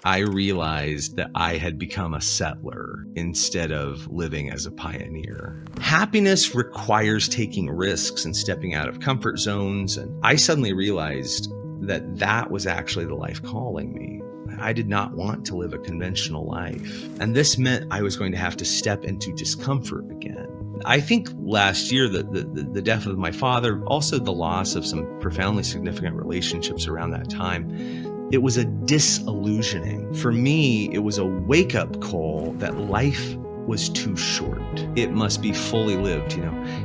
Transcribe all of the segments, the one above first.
I realized that I had become a settler instead of living as a pioneer. Happiness requires taking risks and stepping out of comfort zones. And I suddenly realized that that was actually the life calling me. I did not want to live a conventional life. And this meant I was going to have to step into discomfort again. I think last year, the death of my father, also the loss of some profoundly significant relationships around that time, it was a disillusioning. For me, it was a wake-up call that life was too short. It must be fully lived.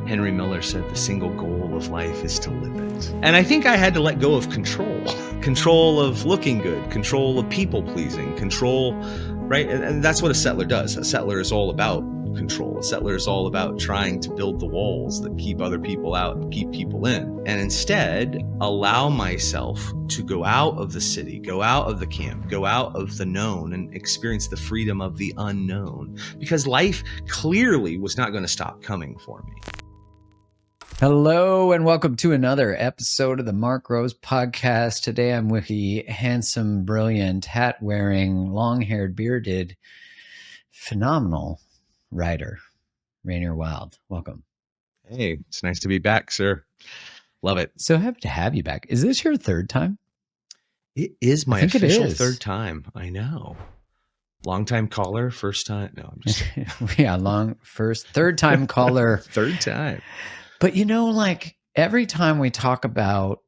Henry Miller said the single goal of life is to live it. And I think I had to let go of control of looking good, control of people pleasing, control, right? And that's what a settler does. A settler is all about control. A settler is all about trying to build the walls that keep other people out and keep people in. And instead, allow myself to go out of the city, go out of the camp, go out of the known and experience the freedom of the unknown. Because life clearly was not going to stop coming for me. Hello and welcome to another episode of the Mark Rose podcast. Today I'm with the handsome, brilliant, hat-wearing, long-haired, bearded, phenomenal writer, Rainier Wylde. Welcome. Hey, it's nice to be back, sir. Love it. So happy to have you back. Is this your third time? It is my official third time. I know. Long time caller, first time. No, I'm just yeah, third time caller. Third time. But like every time we talk about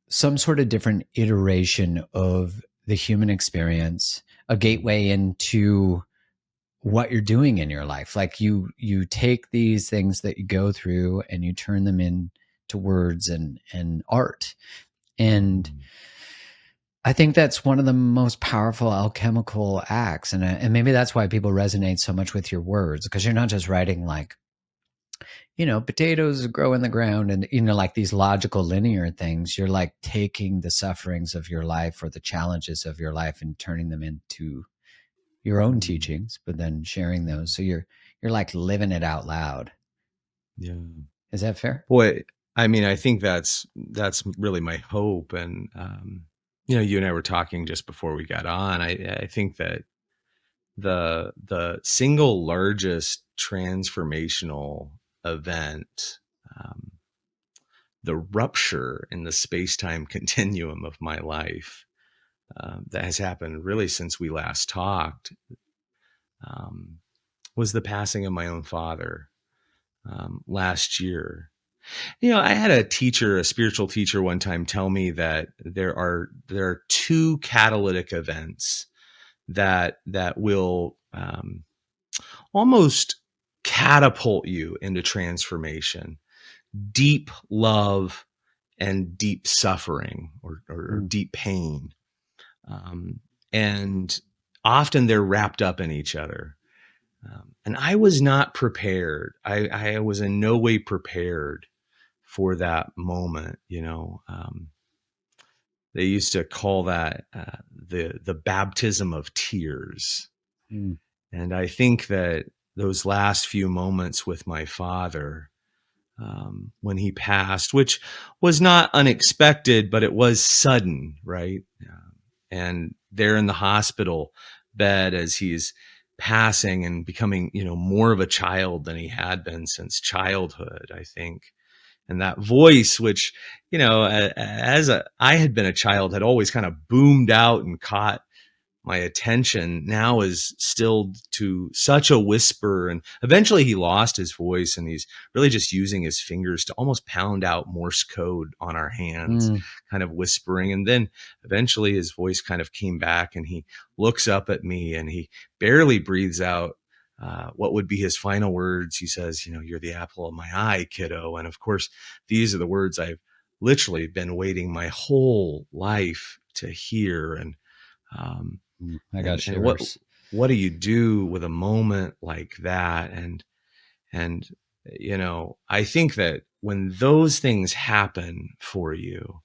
some sort of different iteration of the human experience, a gateway into what you're doing in your life, like you take these things that you go through and you turn them into words and art. And I think that's one of the most powerful alchemical acts. And maybe that's why people resonate so much with your words, because you're not just writing like, potatoes grow in the ground and, like these logical linear things. You're like taking the sufferings of your life or the challenges of your life and turning them into your own teachings, but then sharing those. So you're like living it out loud. Yeah. Is that fair? Boy, I mean, I think that's really my hope. And, you and I were talking just before we got on. I think that the single largest transformational event, the rupture in the space-time continuum of my life, that has happened really since we last talked, was the passing of my own father last year. I had a spiritual teacher one time tell me that there are two catalytic events that will almost catapult you into transformation: deep love and deep suffering or deep pain. And often they're wrapped up in each other. And I was not prepared. I was in no way prepared for that moment. They used to call that the baptism of tears. And I think that those last few moments with my father, when he passed, which was not unexpected, but it was sudden, right? And there in the hospital bed as he's passing and becoming, more of a child than he had been since childhood, I think. And that voice, which, I had been a child, had always kind of boomed out and caught my attention, now is stilled to such a whisper. And eventually he lost his voice and he's really just using his fingers to almost pound out Morse code on our hands, kind of whispering. And then eventually his voice kind of came back and he looks up at me and he barely breathes out what would be his final words. He says, "You're the apple of my eye, kiddo." And of course, these are the words I've literally been waiting my whole life to hear. And I got shivers. What do you do with a moment like that? And I think that when those things happen for you,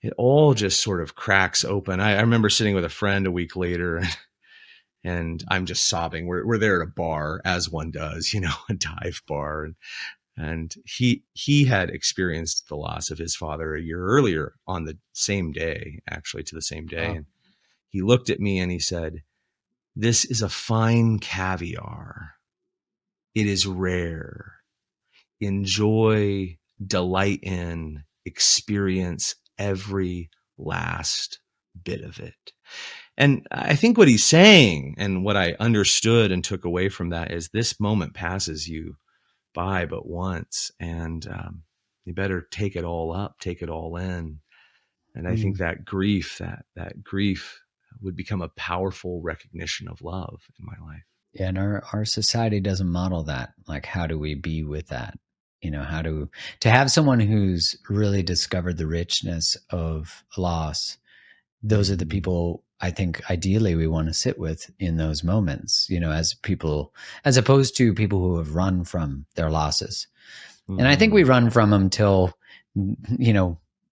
it all just sort of cracks open. I remember sitting with a friend a week later and I'm just sobbing. We're there at a bar, as one does, a dive bar. And he had experienced the loss of his father a year earlier on the same day, actually to the same day. Wow. And he looked at me and he said, "This is a fine caviar. It is rare. Enjoy, delight in, experience every last bit of it." And I think what he's saying, and what I understood and took away from that, is this moment passes you by but once, and you better take it all up, take it all in. And I think that grief would become a powerful recognition of love in my life. Yeah, and our society doesn't model that. Like, how do we be with that? How to have someone who's really discovered the richness of loss. Those are the people I think ideally we want to sit with in those moments, as opposed to people who have run from their losses. Mm-hmm. And I think we run from them till,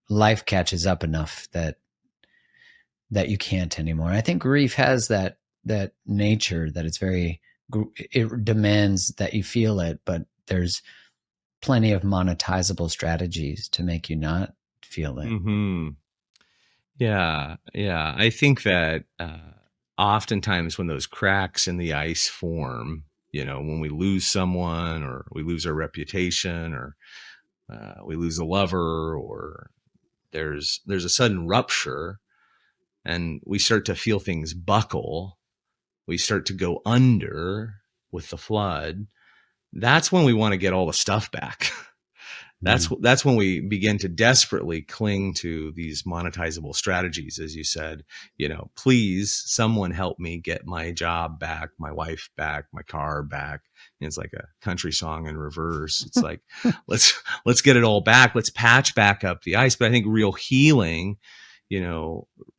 life catches up enough that you can't anymore. I think grief has that nature that it demands that you feel it, but there's plenty of monetizable strategies to make you not feel it. Mm-hmm. Yeah. I think that oftentimes when those cracks in the ice form, when we lose someone, or we lose our reputation, or we lose a lover, or there's a sudden rupture, and we start to feel things buckle, we start to go under with the flood. That's when we want to get all the stuff back. That's when we begin to desperately cling to these monetizable strategies, as you said. Please, someone help me get my job back, my wife back, my car back. And it's like a country song in reverse. It's like, let's get it all back. Let's patch back up the ice. But I think real healing,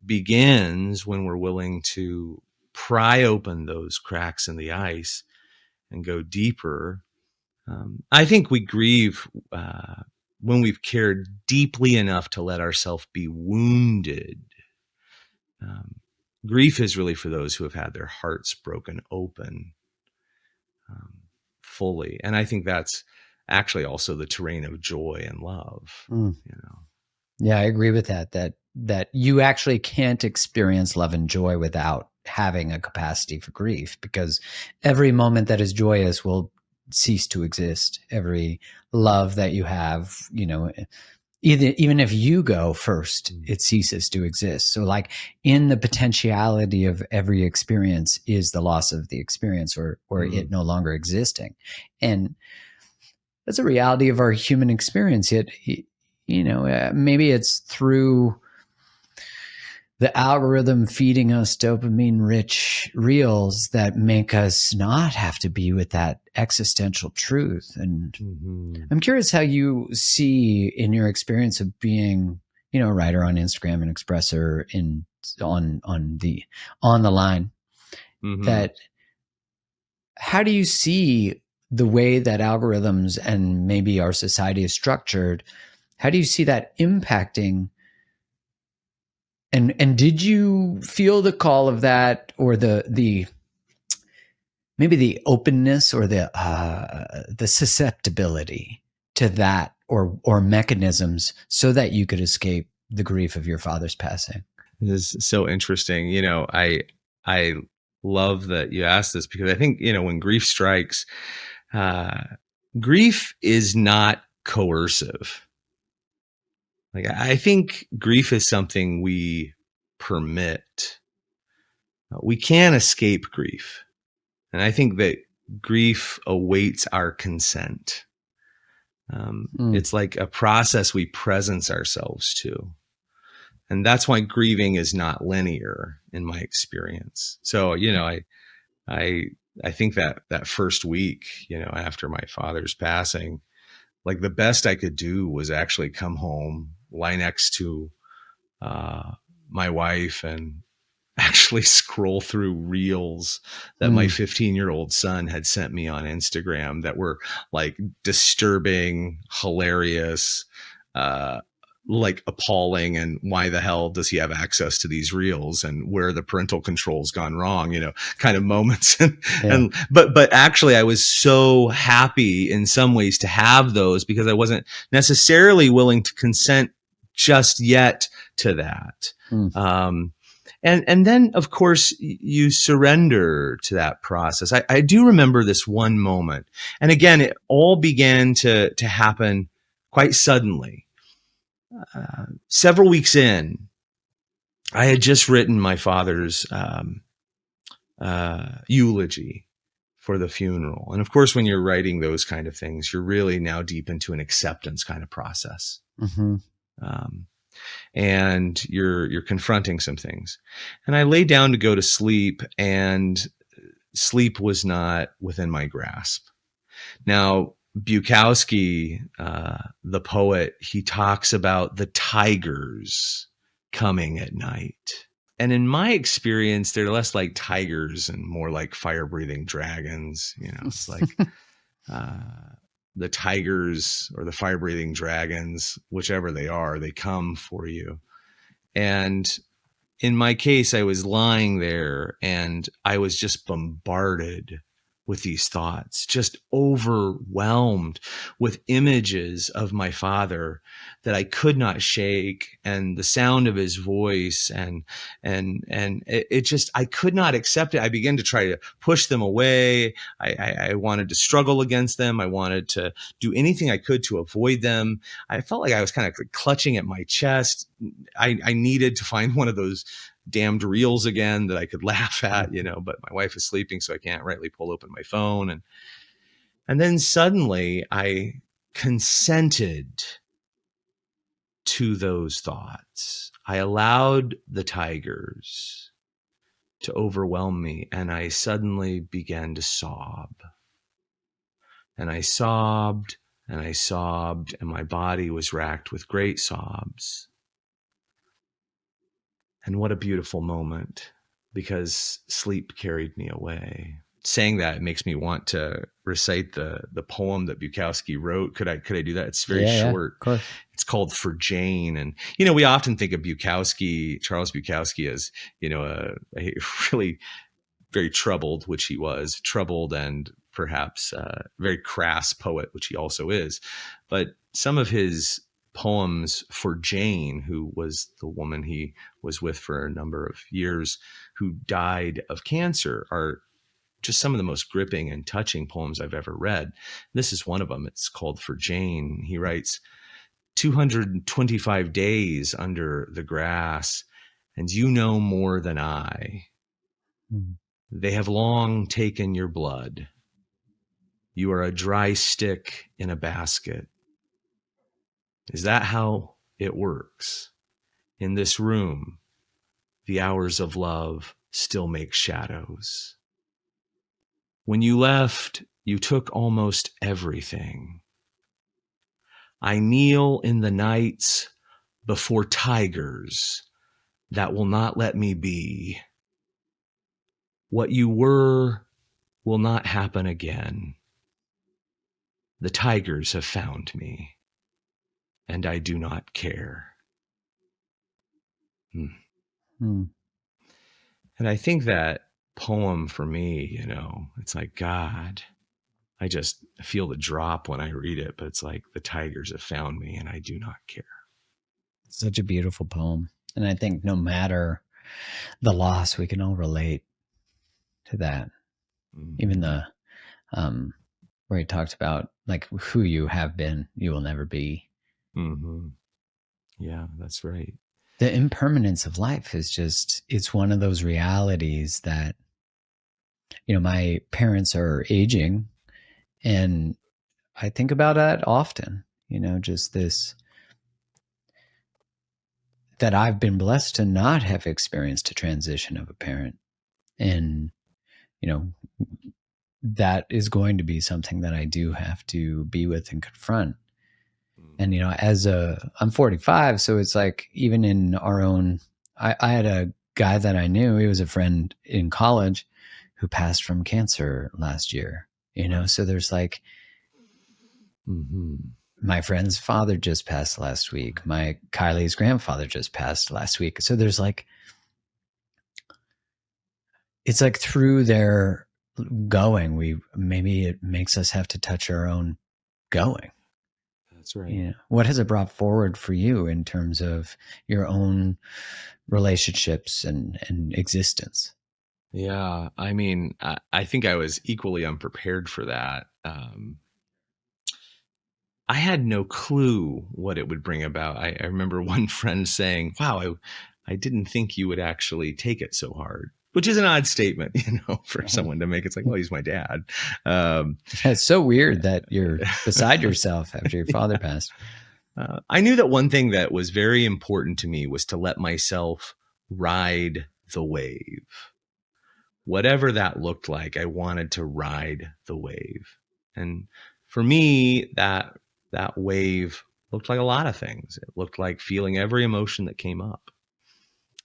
begins when we're willing to pry open those cracks in the ice and go deeper. I think we grieve when we've cared deeply enough to let ourselves be wounded. Grief is really for those who have had their hearts broken open fully. And I think that's actually also the terrain of joy and love. Yeah, I agree with that you actually can't experience love and joy without having a capacity for grief, because every moment that is joyous will cease to exist. Every love that you have, even if you go first, it ceases to exist. So like, in the potentiality of every experience is the loss of the experience, or it no longer existing. And that's a reality of our human experience. Maybe it's through the algorithm feeding us dopamine rich reels that make us not have to be with that existential truth. And I'm curious how you see, in your experience of being, a writer on Instagram and expresser on the line, that how do you see the way that algorithms and maybe our society is structured? How do you see that impacting? And did you feel the call of that, or the maybe the openness, or the susceptibility to that, or mechanisms, so that you could escape the grief of your father's passing? This is so interesting. I love that you asked this, because I think, when grief strikes, grief is not coercive. Like, I think grief is something we permit. We can't escape grief. And I think that grief awaits our consent. It's like a process we presence ourselves to. And that's why grieving is not linear in my experience. So, I think that first week, after my father's passing, like, the best I could do was actually come home, lie next to my wife, and actually scroll through reels that my 15-year-old son had sent me on Instagram that were like disturbing, hilarious, like appalling, and why the hell does he have access to these reels, and where the parental control's gone wrong, kind of moments. But actually I was so happy in some ways to have those, because I wasn't necessarily willing to consent just yet to that. And then of course you surrender to that process. I do remember this one moment, and again, it all began to happen quite suddenly. Several weeks in, I had just written my father's eulogy for the funeral. And of course, when you're writing those kind of things, you're really now deep into an acceptance kind of process. Mm-hmm. And you're confronting some things. And I lay down to go to sleep, and sleep was not within my grasp. Now, Bukowski, the poet, he talks about the tigers coming at night. And in my experience, they're less like tigers and more like fire-breathing dragons. You know, it's like the tigers or the fire-breathing dragons, whichever they are, they come for you. And in my case, I was lying there and I was just bombarded with these thoughts, just overwhelmed with images of my father that I could not shake, and the sound of his voice, and it just, I could not accept it. I began to try to push them away. I wanted to struggle against them. I wanted to do anything I could to avoid them. I felt like I was kind of clutching at my chest. I needed to find one of those damned reels again that I could laugh at, you know, but my wife is sleeping, so I can't rightly pull open my phone. And then suddenly I consented to those thoughts. I allowed the tigers to overwhelm me, and I suddenly began to sob. And I sobbed and I sobbed, and my body was racked with great sobs. And what a beautiful moment, because sleep carried me away. Saying that, it makes me want to recite the poem that Bukowski wrote. Could I do that? It's very short. Of course. It's called For Jane. And, you know, we often think of Bukowski, Charles Bukowski, as, you know, a really very troubled, which he was, troubled and perhaps very crass poet, which he also is. But some of his poems for Jane, who was the woman he was with for a number of years, who died of cancer, are just some of the most gripping and touching poems I've ever read. This is one of them. It's called For Jane. He writes, 225 days under the grass, and you know more than I. They have long taken your blood. You are a dry stick in a basket. Is that how it works? In this room, the hours of love still make shadows. When you left, you took almost everything. I kneel in the nights before tigers that will not let me be. What you were will not happen again. The tigers have found me, and I do not care. And I think that poem for me, you know, it's like, God, I just feel the drop when I read it, but it's like the tigers have found me and I do not care. Such a beautiful poem. And I think no matter the loss, we can all relate to that. Even the, where he talks about like who you have been, you will never be. Yeah, that's right. The impermanence of life is just, it's one of those realities that, you know, my parents are aging, and I think about that often, you know, just this, that I've been blessed to not have experienced a transition of a parent. And, you know, that is going to be something that I do have to be with and confront. And, you know, I'm 45, so it's like, even in our own, I had a guy that I knew, he was a friend in college who passed from cancer last year, you know, so there's like, my friend's father just passed last week. My Kylie's grandfather just passed last week. So there's like, it's like through their going, maybe it makes us have to touch our own going. That's right. You know, what has it brought forward for you in terms of your own relationships and existence? Yeah. I mean, I think I was equally unprepared for that. I had no clue what it would bring about. I remember one friend saying, wow, I didn't think you would actually take it so hard, which is an odd statement, for someone to make. It's like, well, he's my dad. Um, It's so weird that you're beside yourself after your father passed. I knew that one thing that was very important to me was to let myself ride the wave. Whatever that looked like, I wanted to ride the wave. And for me, that wave looked like a lot of things. It looked like feeling every emotion that came up,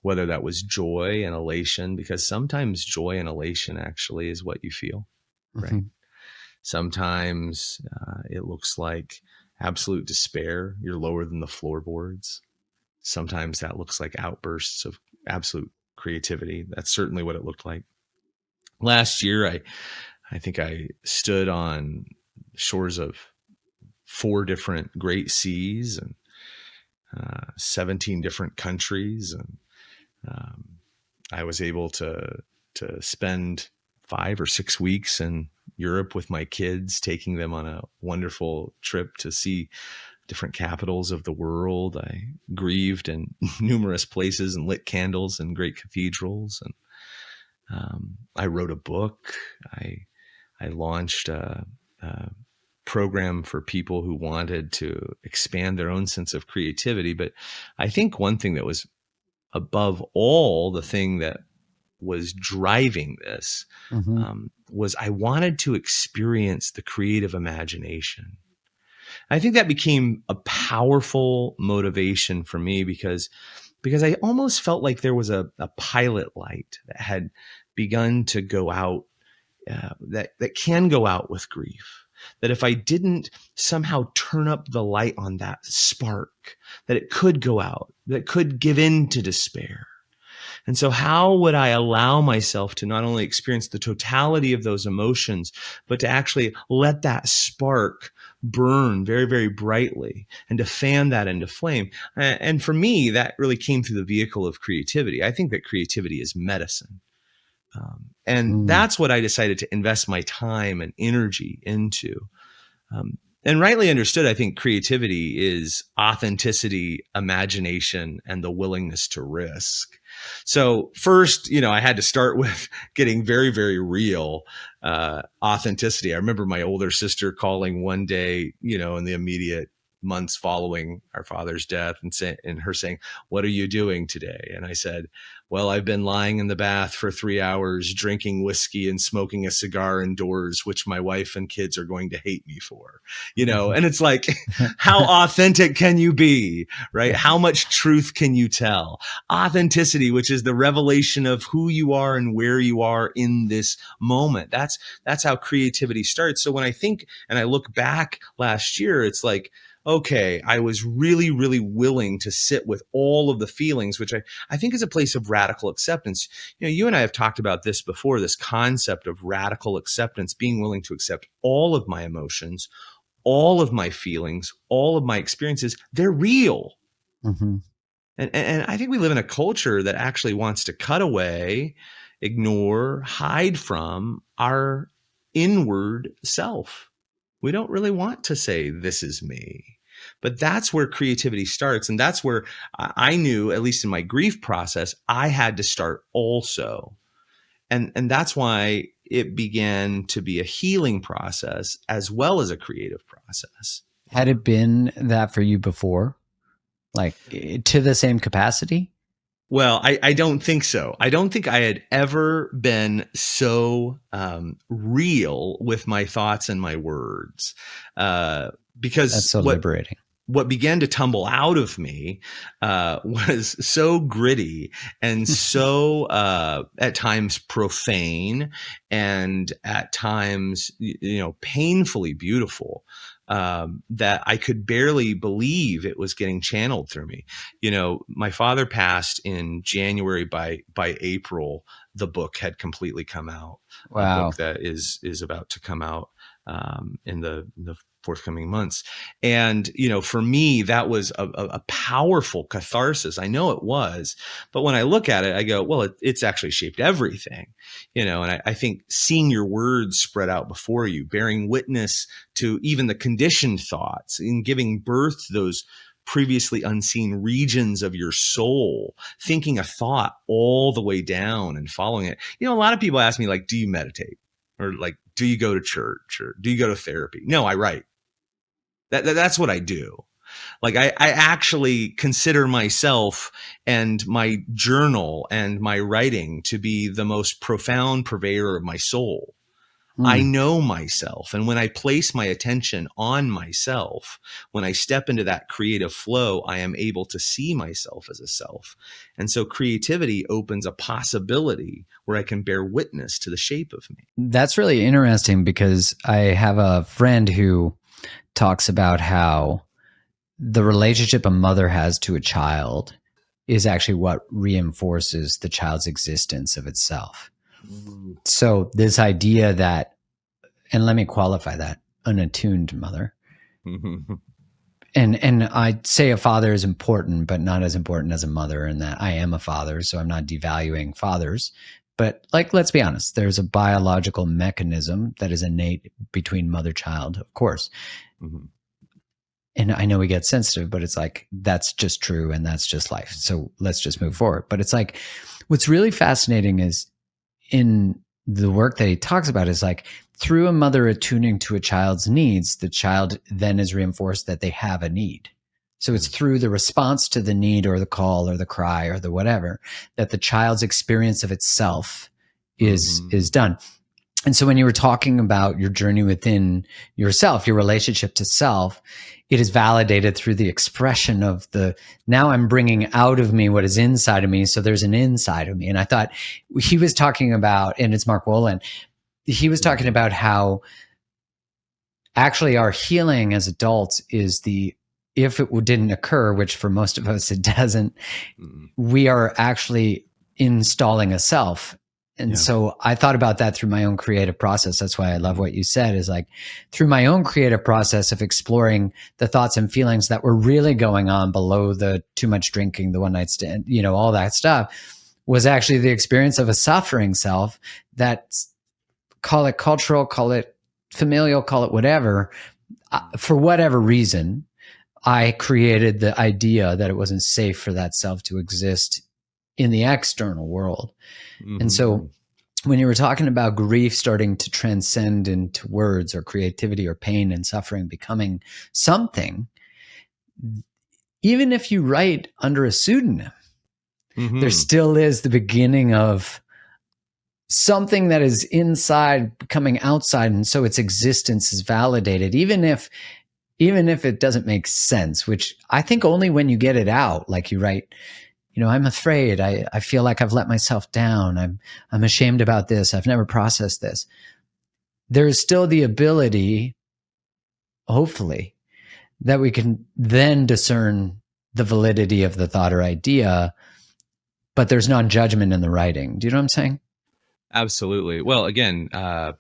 whether that was joy and elation, because sometimes joy and elation actually is what you feel, right? Mm-hmm. Sometimes it looks like absolute despair. You're lower than the floorboards. Sometimes that looks like outbursts of absolute creativity. That's certainly what it looked like. Last year, I think I stood on shores of 4 different great seas and 17 different countries, and I was able to spend 5 or 6 weeks in Europe with my kids, taking them on a wonderful trip to see different capitals of the world. I grieved in numerous places and lit candles in great cathedrals, and I wrote a book. I launched a program for people who wanted to expand their own sense of creativity. But I think one thing that was above all, the thing that was driving this Mm-hmm. was I wanted to experience the creative imagination. I think that became a powerful motivation for me because I almost felt like there was a pilot light that had begun to go out, that can go out with grief. That if I didn't somehow turn up the light on that spark, that it could go out, that it could give in to despair. And so how would I allow myself to not only experience the totality of those emotions, but to actually let that spark burn very, very brightly and to fan that into flame? And for me, that really came through the vehicle of creativity. I think that creativity is medicine. And that's what I decided to invest my time and energy into. And rightly understood, I think creativity is authenticity, imagination, and the willingness to risk. So first, I had to start with getting very, very real authenticity. I remember my older sister calling one day, in the immediate months following our father's death, and her saying, "What are you doing today?" And I said, "Well, I've been lying in the bath for 3 hours, drinking whiskey and smoking a cigar indoors, which my wife and kids are going to hate me for." And it's like, how authentic can you be, right? How much truth can you tell? Authenticity, which is the revelation of who you are and where you are in this moment. That's how creativity starts. So when I think and I look back last year, it's like, okay, I was really, really willing to sit with all of the feelings, which I think is a place of radical acceptance. You and I have talked about this before, this concept of radical acceptance, being willing to accept all of my emotions, all of my feelings, all of my experiences. They're real. Mm-hmm. And I think we live in a culture that actually wants to cut away, ignore, hide from our inward self. We don't really want to say, "This is me." But that's where creativity starts. And that's where I knew, at least in my grief process, I had to start also. And that's why it began to be a healing process as well as a creative process. Had it been that for you before, like to the same capacity? Well, I don't think so. I don't think I had ever been so real with my thoughts and my words, because That's so liberating. What began to tumble out of me was so gritty and so at times profane and at times painfully beautiful, that I could barely believe it was getting channeled through me. My father passed in January. By April, the book had completely come out. Wow. A book that is about to come out in the forthcoming months. And, for me, that was a powerful catharsis. I know it was, but when I look at it, I go, well, it's actually shaped everything, and I think seeing your words spread out before you, bearing witness to even the conditioned thoughts and giving birth to those previously unseen regions of your soul, thinking a thought all the way down and following it. A lot of people ask me, like, do you meditate? Or like, do you go to church? Or do you go to therapy? No, I write. That's what I do. Like, I actually consider myself and my journal and my writing to be the most profound purveyor of my soul. I know myself. And when I place my attention on myself, when I step into that creative flow, I am able to see myself as a self. And so creativity opens a possibility where I can bear witness to the shape of me. That's really interesting, because I have a friend who talks about how the relationship a mother has to a child is actually what reinforces the child's existence of itself. So this idea that, and let me qualify that, an attuned mother. And I'd say a father is important, but not as important as a mother, and that I am a father, so I'm not devaluing fathers. But like, let's be honest, there's a biological mechanism that is innate between mother-child, of course. And I know we get sensitive, but it's like, that's just true and that's just life. So let's just move forward. But it's like, what's really fascinating is in the work that he talks about is like, through a mother attuning to a child's needs, the child then is reinforced that they have a need. So it's through the response to the need or the call or the cry or the whatever that the child's experience of itself is done. And so when you were talking about your journey within yourself, your relationship to self, it is validated through the expression of now I'm bringing out of me what is inside of me. So there's an inside of me. And I thought he was talking about, and it's Mark Wolin, he was talking about how actually our healing as adults is if it didn't occur, which for most of us it doesn't, we are actually installing a self. And so I thought about that through my own creative process. That's why I love what you said, is like through my own creative process of exploring the thoughts and feelings that were really going on below the too much drinking, the one night stand, all that stuff, was actually the experience of a suffering self that, call it cultural, call it familial, call it whatever, for whatever reason, I created the idea that it wasn't safe for that self to exist in the external world. And so when you were talking about grief starting to transcend into words or creativity or pain and suffering becoming something, even if you write under a pseudonym, there still is the beginning of something that is inside becoming outside. And so its existence is validated, even if it doesn't make sense, which I think only when you get it out, like you write, I'm afraid. I feel like I've let myself down. I'm ashamed about this. I've never processed this. There is still the ability, hopefully, that we can then discern the validity of the thought or idea, but there's non-judgment in the writing. Do you know what I'm saying? Absolutely. Well, again,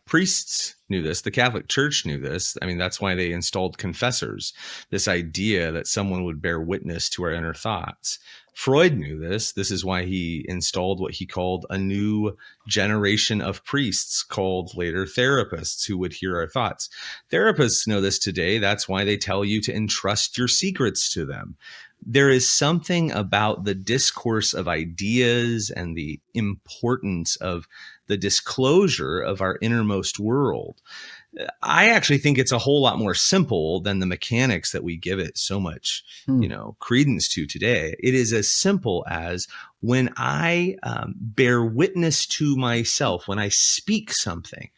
priests knew this. The Catholic Church knew this. I mean, that's why they installed confessors, this idea that someone would bear witness to our inner thoughts. Freud knew this. This is why he installed what he called a new generation of priests, called later therapists, who would hear our thoughts. Therapists know this today. That's why they tell you to entrust your secrets to them. There is something about the discourse of ideas and the importance of the disclosure of our innermost world. I actually think it's a whole lot more simple than the mechanics that we give it so much, credence to today. It is as simple as when I bear witness to myself, when I speak something,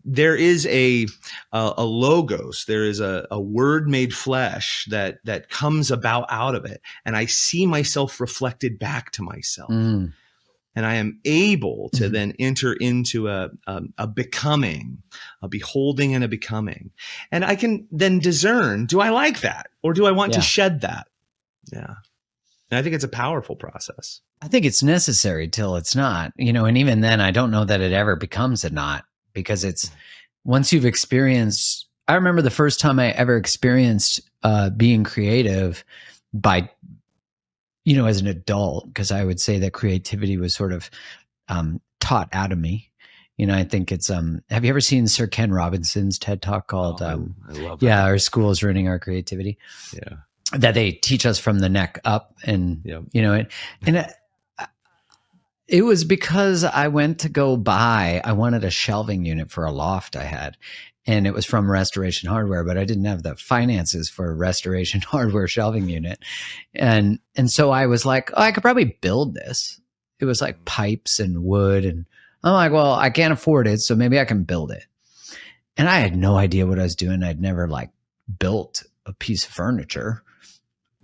there is a logos, there is a word made flesh that comes about out of it. And I see myself reflected back to myself. And I am able to then enter into a becoming, a beholding and a becoming. And I can then discern, do I like that? Or do I want to shed that? Yeah. And I think it's a powerful process. I think it's necessary till it's not, and even then I don't know that it ever becomes a not, because it's once you've experienced I remember the first time I ever experienced being creative by, as an adult, because I would say that creativity was sort of taught out of me. I think it's, have you ever seen Sir Ken Robinson's TED Talk called, I love that. Our school is ruining our creativity. Yeah. That they teach us from the neck up, and, Yep. it was because I went to go buy, I wanted a shelving unit for a loft I had. And it was from Restoration Hardware, but I didn't have the finances for a Restoration Hardware shelving unit. And so I was like, I could probably build this. It was like pipes and wood. And I'm like, well, I can't afford it, so maybe I can build it. And I had no idea what I was doing. I'd never built a piece of furniture.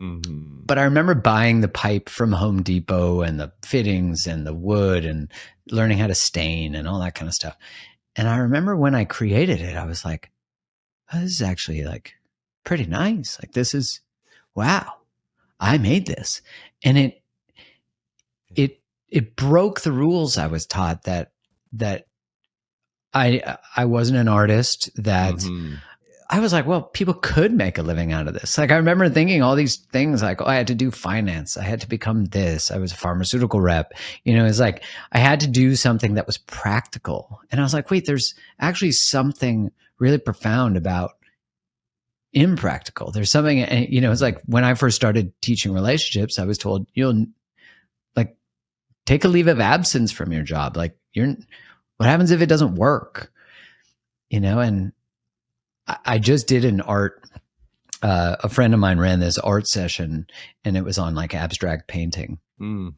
Mm-hmm. But I remember buying the pipe from Home Depot and the fittings and the wood and learning how to stain and all that kind of stuff. And I remember when I created it, I was like, oh, this is actually pretty nice. This is, wow, I made this. And it broke the rules I was taught that I wasn't an artist, that Mm-hmm. I was like, well, people could make a living out of this. I remember thinking all these things I had to do finance. I had to become this. I was a pharmaceutical rep. It's I had to do something that was practical. And I was like, wait, there's actually something really profound about impractical. There's something, it's when I first started teaching relationships, I was told, you'll take a leave of absence from your job. What happens if it doesn't work? And I just did an art, a friend of mine ran this art session, and it was on abstract painting. Mm.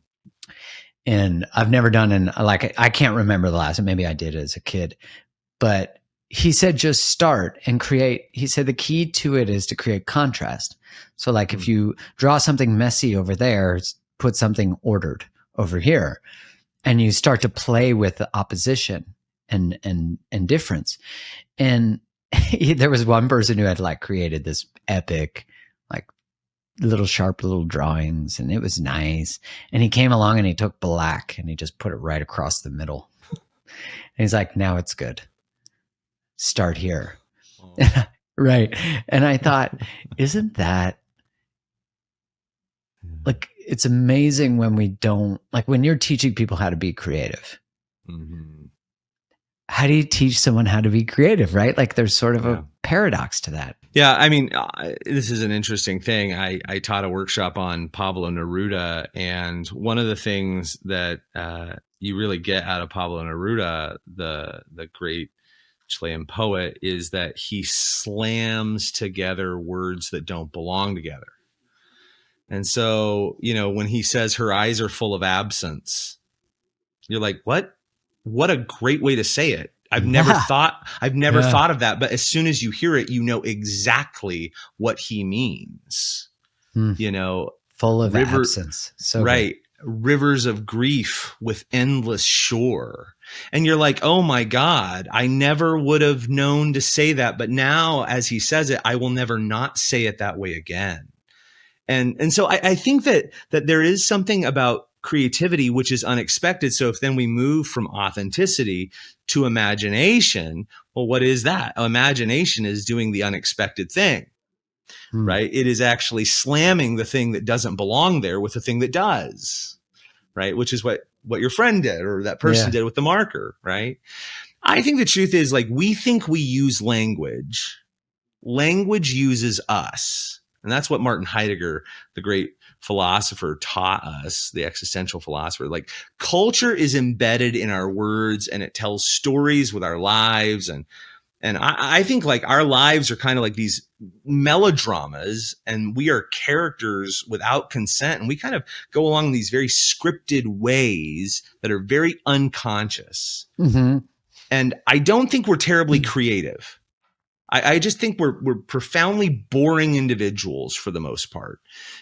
And I've never done I can't remember the last, and maybe I did as a kid, but he said, just start and create. He said, the key to it is to create contrast. So if you draw something messy over there, put something ordered over here, and you start to play with the opposition and difference. And there was one person who had created this epic, little drawings, and it was nice. And he came along and he took black and he just put it right across the middle. And he's like, now it's good. Start here. Oh. Right. And I thought, isn't that it's amazing when we don't, when you're teaching people how to be creative. Mm-hmm. How do you teach someone how to be creative, right? There's sort of a paradox to that. Yeah, I mean, this is an interesting thing. I taught a workshop on Pablo Neruda, and one of the things that you really get out of Pablo Neruda, the great Chilean poet, is that he slams together words that don't belong together. And so, when he says her eyes are full of absence, you're like, what? What a great way to say it. I've never thought of that. But as soon as you hear it, you know exactly what he means. Full of absence. So right. Good. Rivers of grief with endless shore. And you're like, oh my God, I never would have known to say that. But now as he says it, I will never not say it that way again. And so I think that there is something about creativity which is unexpected. So if then we move from authenticity to imagination, well, what is that? Imagination is doing the unexpected thing, right? It is actually slamming the thing that doesn't belong there with the thing that does, right? Which is what your friend did, or that person did with the marker, right? I think the truth is, we think we use language. Language uses us. And that's what Martin Heidegger, the great philosopher, taught us, the existential philosopher. Culture is embedded in our words, and it tells stories with our lives. And I think our lives are kind of like these melodramas, and we are characters without consent. And we kind of go along these very scripted ways that are very unconscious. Mm-hmm. And I don't think we're terribly creative. I just think we're profoundly boring individuals for the most part.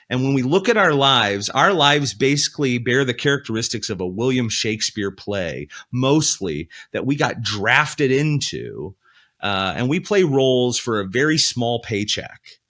And when we look at our lives basically bear the characteristics of a William Shakespeare play, mostly, that we got drafted into, and we play roles for a very small paycheck.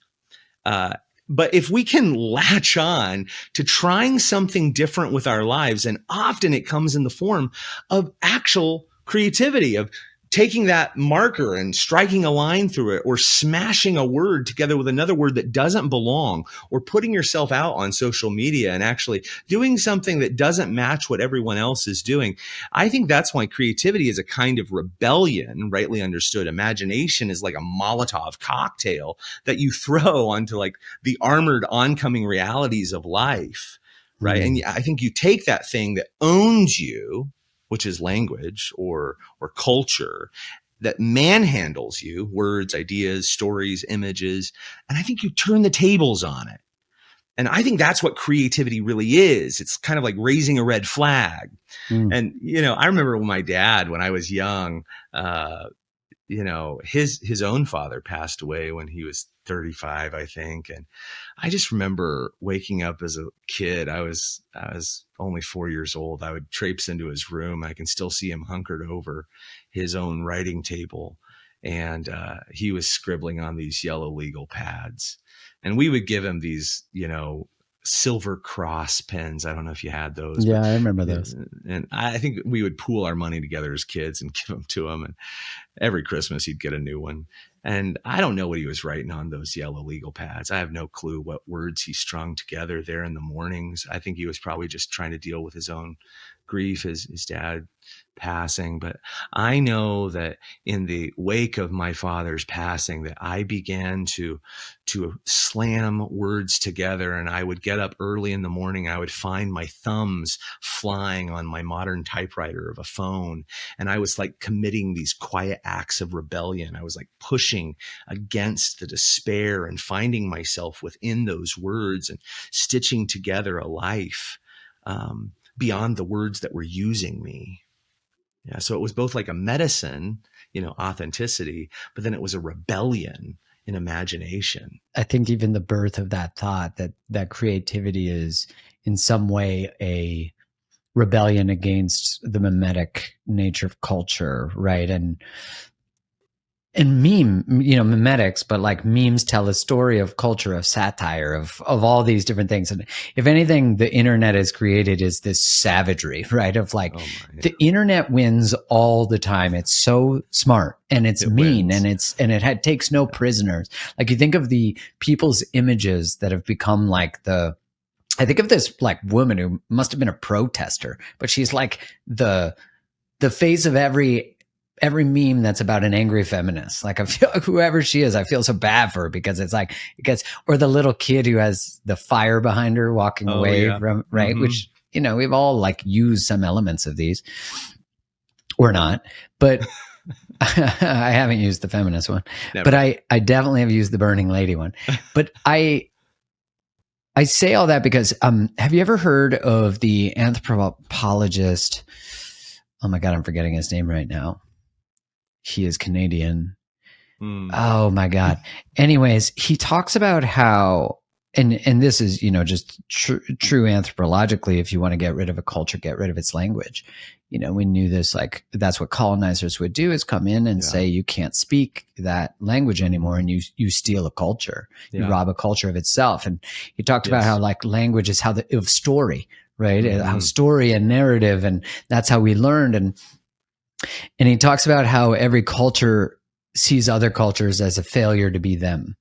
But if we can latch on to trying something different with our lives, and often it comes in the form of actual creativity, of taking that marker and striking a line through it, or smashing a word together with another word that doesn't belong, or putting yourself out on social media and actually doing something that doesn't match what everyone else is doing. I think that's why creativity is a kind of rebellion, rightly understood. Imagination is like a Molotov cocktail that you throw onto like the armored oncoming realities of life, right? And I think you take that thing that owns you, which is language or culture, that manhandles you, words, ideas, stories, images, and I think you turn the tables on it. And I think that's what creativity really is. It's kind of like raising a red flag. And, I remember when my dad, when I was young, his own father passed away when he was 35, I think. And I just remember waking up as a kid. I was only 4 years old. I would traipse into his room. I can still see him hunkered over his own writing table. And he was scribbling on these yellow legal pads. And we would give him these, silver cross pens. I don't know if you had those. Yeah, I remember those. And I think we would pool our money together as kids and give them to him. And every Christmas he'd get a new one. And I don't know what he was writing on those yellow legal pads. I have no clue what words he strung together there in the mornings. I think he was probably just trying to deal with his own grief, his dad passing. But I know that in the wake of my father's passing, that I began to slam words together, and I would get up early in the morning. I would find my thumbs flying on my modern typewriter of a phone, and I was like committing these quiet acts of rebellion. I was like pushing against the despair and finding myself within those words and stitching together a life beyond the words that were using me. Yeah, so it was both like a medicine, authenticity, but then it was a rebellion in imagination. I think even the birth of that thought that creativity is in some way a rebellion against the mimetic nature of culture, right? And mimetics, but like memes tell a story of culture, of satire, of all these different things. And if anything, the internet has created is this savagery, right? Of like, the internet wins all the time. It's so smart and it's mean wins. and it takes no prisoners. Like you think of the people's images that have become like I think of this like woman who must have been a protester, but she's like the face of every meme that's about an angry feminist. Like I feel whoever she is, I feel so bad for her because it's like or the little kid who has the fire behind her walking away from, right? Mm-hmm. Which, we've all like used some elements of these or not, but I haven't used the feminist one. Never. But I definitely have used the burning lady one. But I say all that because have you ever heard of the anthropologist? Oh my God, I'm forgetting his name right now. He is Canadian. Oh my God. Anyways, he talks about how, and this is, just true anthropologically, if you want to get rid of a culture, get rid of its language. We knew this, like, that's what colonizers would do, is come in and say, you can't speak that language anymore. And you steal a culture, you rob a culture of itself. And he talked about how like language is of story, right? Mm-hmm. How story and narrative, and that's how we learned. And he talks about how every culture sees other cultures as a failure to be them.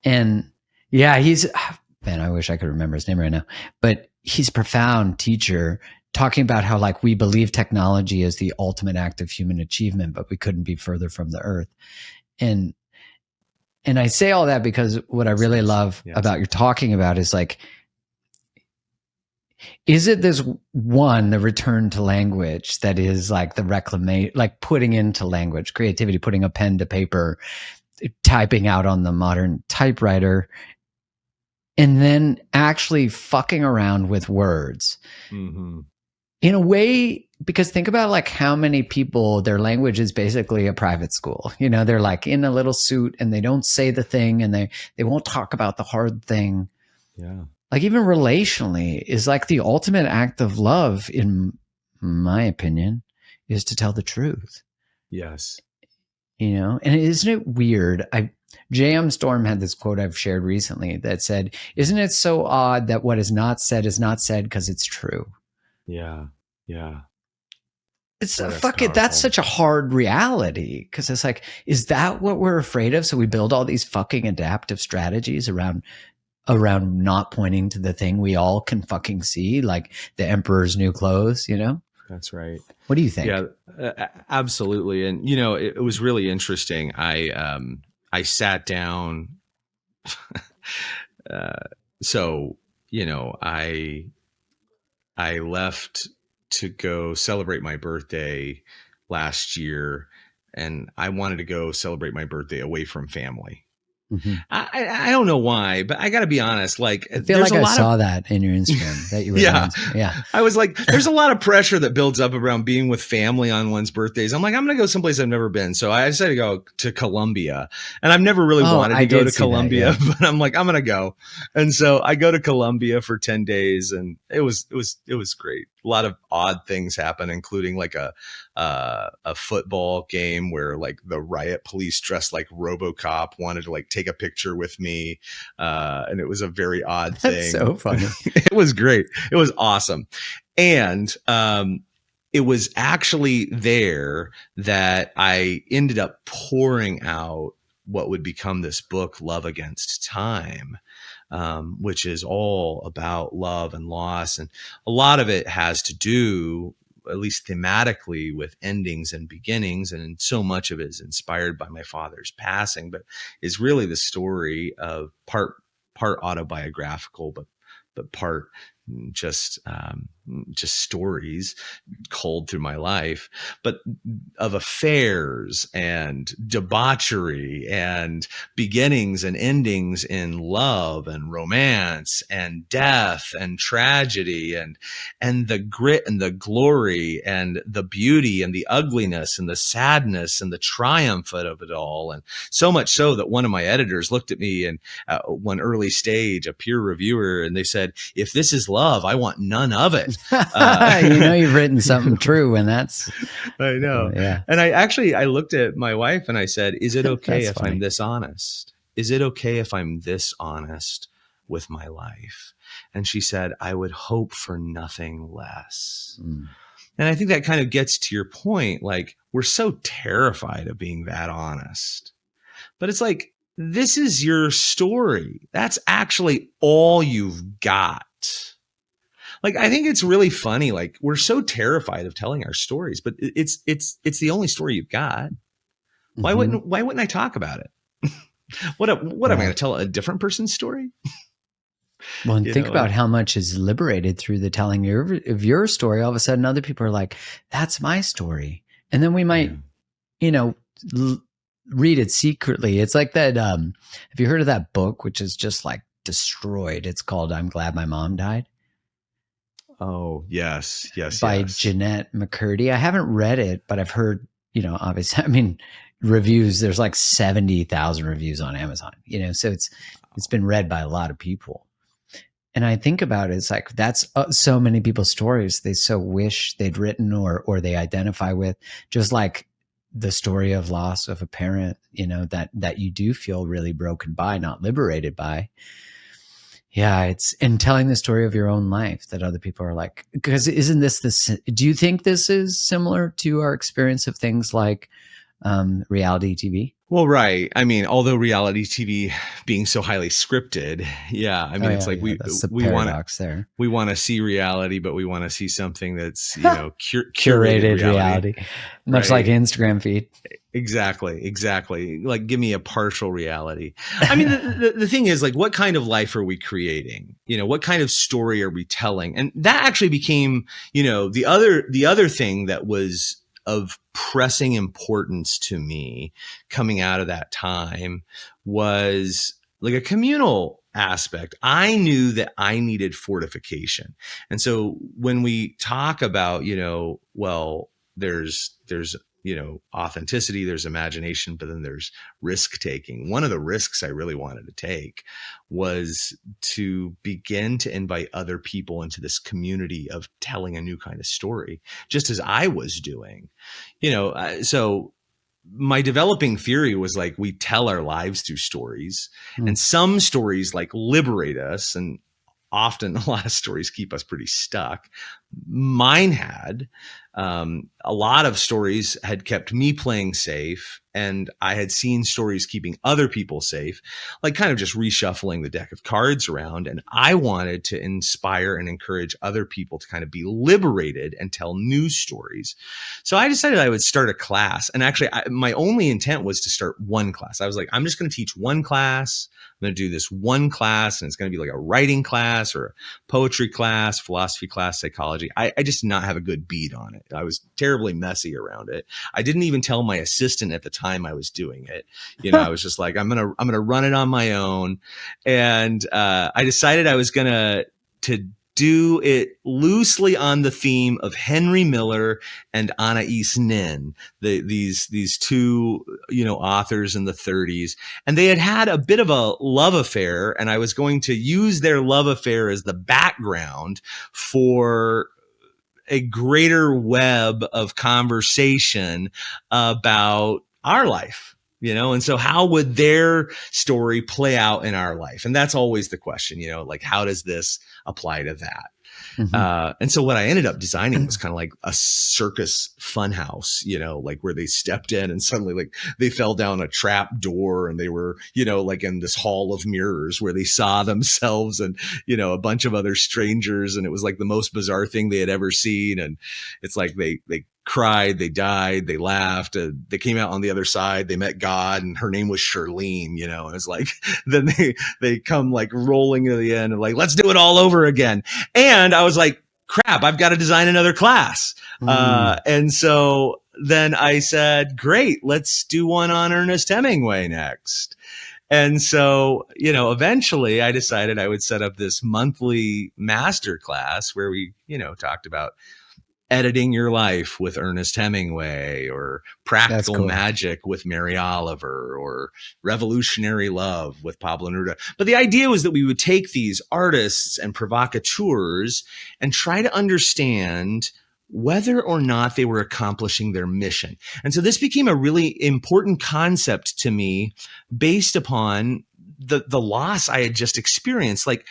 And yeah, I wish I could remember his name right now, but he's a profound teacher talking about how like we believe technology is the ultimate act of human achievement, but we couldn't be further from the earth. And I say all that because what I really love about you're talking about is like, is it this the return to language that is like the reclamation, like putting into language, creativity, putting a pen to paper, typing out on the modern typewriter, and then actually fucking around with words in a way, because think about like how many people, their language is basically a private school. They're like in a little suit and they don't say the thing and they won't talk about the hard thing. Yeah. Like even relationally is like the ultimate act of love, in my opinion, is to tell the truth. Yes. And isn't it weird? J.M. Storm had this quote I've shared recently that said, isn't it so odd that what is not said because it's true? Yeah. Yeah. it's Boy, that's fuck it. That's powerful. such a hard reality because it's like, is that what we're afraid of? So we build all these fucking adaptive strategies around not pointing to the thing we all can fucking see, like the emperor's new clothes, you know? That's right. What do you think? Yeah, absolutely. And it was really interesting. I sat down. uh, so I left to go celebrate my birthday last year, and I wanted to go celebrate my birthday away from family. Mm-hmm. I don't know why, but I got to be honest. Like, I feel there's like a I lot saw of that in your Instagram that you were yeah. dancing. Yeah. I was like, there's a lot of pressure that builds up around being with family on one's birthdays. I'm like, I'm going to go someplace I've never been. So I decided to go to Colombia, and I've never really wanted to go to Colombia, but I'm like, I'm going to go. And so I go to Colombia for 10 days, and it was great. A lot of odd things happen, including like a football game where like the riot police dressed like RoboCop wanted to like take a picture with me. And it was a very odd thing. That's so funny. It was great. It was awesome. And it was actually there that I ended up pouring out what would become this book, Love Against Time, which is all about love and loss. And a lot of it has to do, at least thematically, with endings and beginnings. And so much of it is inspired by my father's passing, but is really the story of part autobiographical, but part just stories culled through my life, but of affairs and debauchery and beginnings and endings in love and romance and death and tragedy and the grit and the glory and the beauty and the ugliness and the sadness and the triumph of it all. And so much so that one of my editors looked at me and one early stage, a peer reviewer, and they said, if this is love, I want none of it. You've written something true, and that's I know. Yeah. And I looked at my wife and I said, is it okay if funny. I'm this honest? Is it okay if I'm this honest with my life? And she said, I would hope for nothing less. And I think that kind of gets to your point. Like, we're so terrified of being that honest, but it's like, this is your story. That's actually all you've got. Like, I think it's really funny. Like, we're so terrified of telling our stories, but it's the only story you've got. Why wouldn't I talk about it? What am I going to tell a different person's story? Well, and think about how much is liberated through the telling of your story. All of a sudden, other people are like, that's my story. And then we might, read it secretly. It's like that. Have you heard of that book, which is just like destroyed? It's called I'm Glad My Mom Died. Oh, yes. By Jeanette McCurdy. I haven't read it, but I've heard, obviously, reviews. There's like 70,000 reviews on Amazon, so it's been read by a lot of people. And I think about it, it's like, that's so many people's stories they so wish they'd written or they identify with, just like the story of loss of a parent, that you do feel really broken by, not liberated by. Yeah, it's in telling the story of your own life that other people are like, because isn't this do you think this is similar to our experience of things like reality TV? Well, right. Although reality TV being so highly scripted, it's like that's the we paradox there. We want to see reality, but we want to see something that's curated reality, much like Instagram feed. Exactly. Like, give me a partial reality. The thing is, like, what kind of life are we creating? What kind of story are we telling? And that actually became, the other thing that was of pressing importance to me coming out of that time was like a communal aspect. I knew that I needed fortification. And so when we talk about, there's authenticity, there's imagination, but then there's risk taking. One of the risks I really wanted to take was to begin to invite other people into this community of telling a new kind of story, just as I was doing, so my developing theory was like, we tell our lives through stories, and some stories like liberate us, and often a lot of stories keep us pretty stuck. Mine had, A lot of stories had kept me playing safe, and I had seen stories keeping other people safe, like kind of just reshuffling the deck of cards around. And I wanted to inspire and encourage other people to kind of be liberated and tell new stories. So I decided I would start a class. And actually, my only intent was to start one class. I was like, I'm just going to teach one class. I'm going to do this one class, and it's going to be like a writing class or a poetry class, philosophy class, psychology. I just did not have a good beat on it. I was terribly messy around it. I didn't even tell my assistant at the time I was doing it. I was just like, I'm gonna run it on my own. And I decided I was gonna to do it loosely on the theme of Henry Miller and Anais Nin, these two, authors in the 30s. And they had a bit of a love affair, and I was going to use their love affair as the background for a greater web of conversation about our life. And so how would their story play out in our life? And that's always the question, like, how does this apply to that? Mm-hmm. And so what I ended up designing was kind of like a circus funhouse, like where they stepped in and suddenly like they fell down a trap door and they were, like in this hall of mirrors where they saw themselves and, a bunch of other strangers. And it was like the most bizarre thing they had ever seen. And it's like they cried, they died, they laughed, they came out on the other side, they met God, and her name was Charlene, and it's like, then they come like rolling to the end and like, let's do it all over again. And I was like, crap, I've got to design another class. And so then I said, great, let's do one on Ernest Hemingway next. And so, eventually I decided I would set up this monthly master class where we, talked about editing your life with Ernest Hemingway, or practical magic with Mary Oliver, or revolutionary love with Pablo Neruda. But the idea was that we would take these artists and provocateurs and try to understand whether or not they were accomplishing their mission. And so this became a really important concept to me based upon the loss I had just experienced. Like,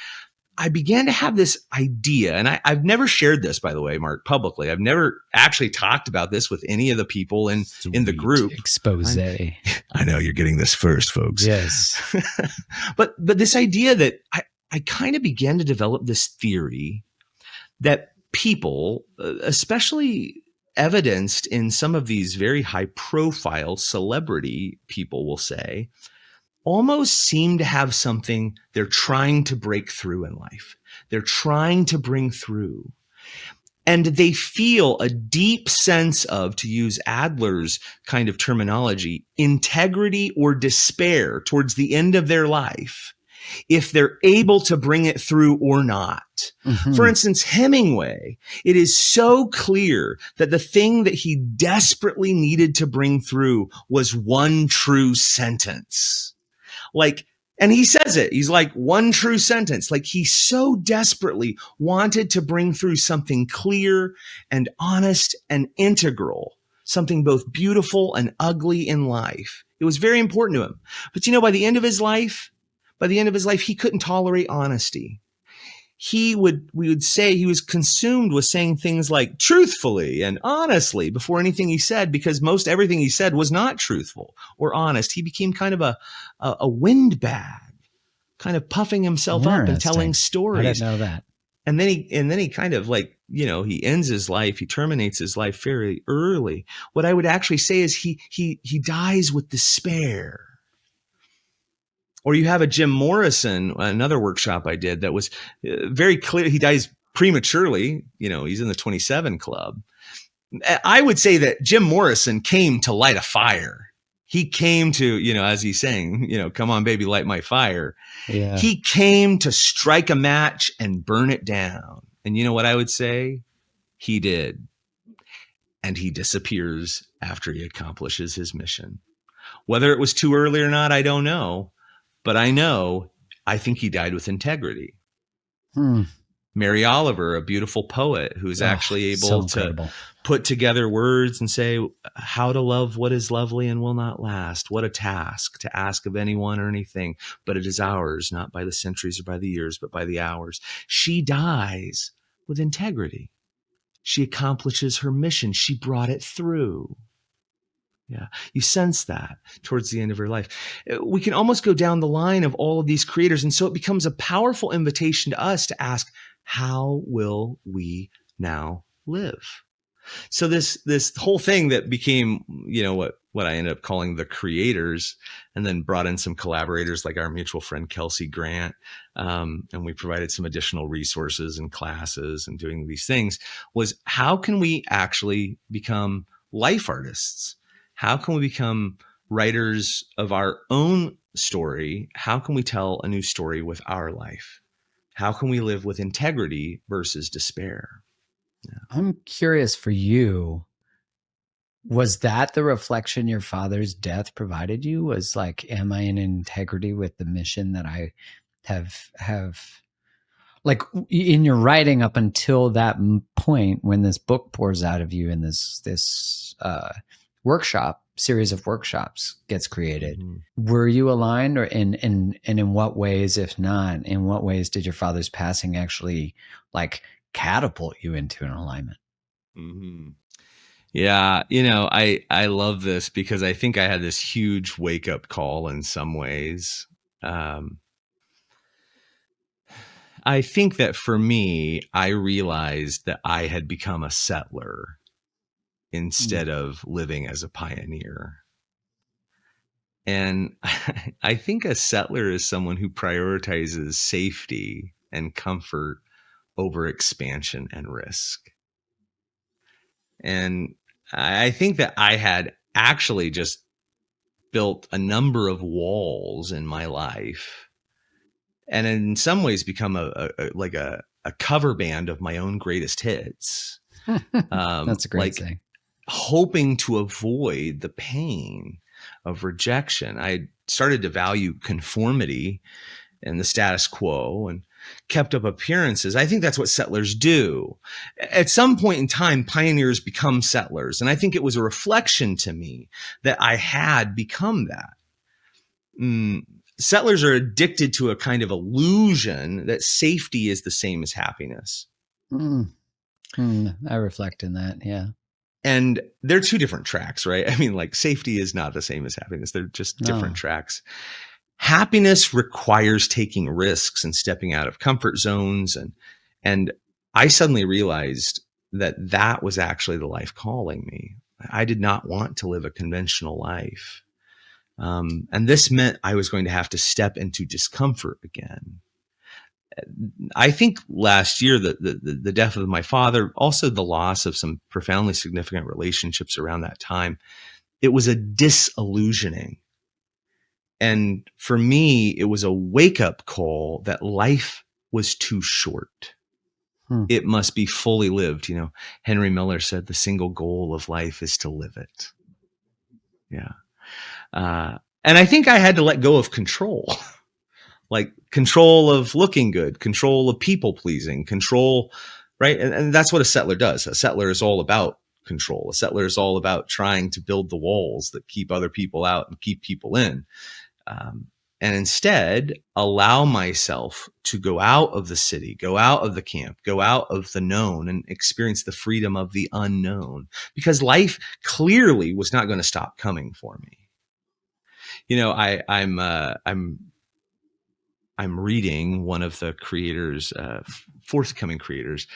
I began to have this idea, and I've never shared this, by the way, Mark, publicly. I've never actually talked about this with any of the people in the group. Expose. I know you're getting this first, folks. Yes. But this idea that I kind of began to develop this theory that people, especially evidenced in some of these very high profile celebrity people, will say, almost seem to have something they're trying to break through in life. They're trying to bring through. And they feel a deep sense of, to use Adler's kind of terminology, integrity or despair towards the end of their life, if they're able to bring it through or not. Mm-hmm. For instance, Hemingway, it is so clear that the thing that he desperately needed to bring through was one true sentence. Like, and he says it, he's like, one true sentence. Like, he so desperately wanted to bring through something clear and honest and integral, something both beautiful and ugly in life. It was very important to him. But by the end of his life, he couldn't tolerate honesty. We would say he was consumed with saying things like truthfully and honestly before anything he said, because most everything he said was not truthful or honest. He became kind of a windbag, kind of puffing himself up and telling stories. I didn't know that. And then he kind of like, he ends his life, he terminates his life very early. What I would actually say is he dies with despair. Or you have a Jim Morrison, another workshop I did that was very clear. He dies prematurely. He's in the 27 club. I would say that Jim Morrison came to light a fire. He came to, as he's saying, come on, baby, light my fire. Yeah. He came to strike a match and burn it down. And you know what I would say? He did. And he disappears after he accomplishes his mission. Whether it was too early or not, I don't know. But I think he died with integrity. Mary Oliver, a beautiful poet who's actually able to put together words and say how to love what is lovely and will not last. What a task to ask of anyone or anything, but it is ours, not by the centuries or by the years, but by the hours. She dies with integrity. She accomplishes her mission. She brought it through. Yeah. You sense that towards the end of her life. We can almost go down the line of all of these creators. And so it becomes a powerful invitation to us to ask, how will we now live? So this whole thing that became, what I ended up calling the creators, and then brought in some collaborators like our mutual friend Kelsey Grant, and we provided some additional resources and classes and doing these things, was how can we actually become life artists? How can we become writers of our own story? How can we tell a new story with our life? How can we live with integrity versus despair? Yeah. I'm curious for you, was that the reflection your father's death provided you? Was like, am I in integrity with the mission that I have like in your writing up until that point when this book pours out of you and this series of workshops gets created? Mm-hmm. Were you aligned, or and in what ways, if not, in what ways did your father's passing actually like catapult you into an alignment? Mm-hmm. Yeah. I love this because I think I had this huge wake up call in some ways. I think that for me, I realized that I had become a settler instead of living as a pioneer. And I think a settler is someone who prioritizes safety and comfort over expansion and risk. And I think that I had actually just built a number of walls in my life, and in some ways become a cover band of my own greatest hits. That's a great thing. Hoping to avoid the pain of rejection. I started to value conformity and the status quo and kept up appearances. I think that's what settlers do. At some point in time, pioneers become settlers. And I think it was a reflection to me that I had become that. Settlers are addicted to a kind of illusion that safety is the same as happiness. I reflect in that. Yeah. And they're two different tracks, right? I mean, like, safety is not the same as happiness. They're just different tracks. Happiness requires taking risks and stepping out of comfort zones. And I suddenly realized that was actually the life calling me. I did not want to live a conventional life. And this meant I was going to have to step into discomfort again. I think last year, the death of my father, also the loss of some profoundly significant relationships around that time, it was a disillusioning. And for me, it was a wake-up call that life was too short. It must be fully lived. Henry Miller said the single goal of life is to live it. Yeah. And I think I had to let go of control. Like control of looking good, control of people pleasing, control, right? And that's what a settler does. A settler is all about control. A settler is all about trying to build the walls that keep other people out and keep people in. And instead allow myself to go out of the city, go out of the camp, go out of the known and experience the freedom of the unknown, because life clearly was not going to stop coming for me. I'm reading one of the creators, forthcoming creators.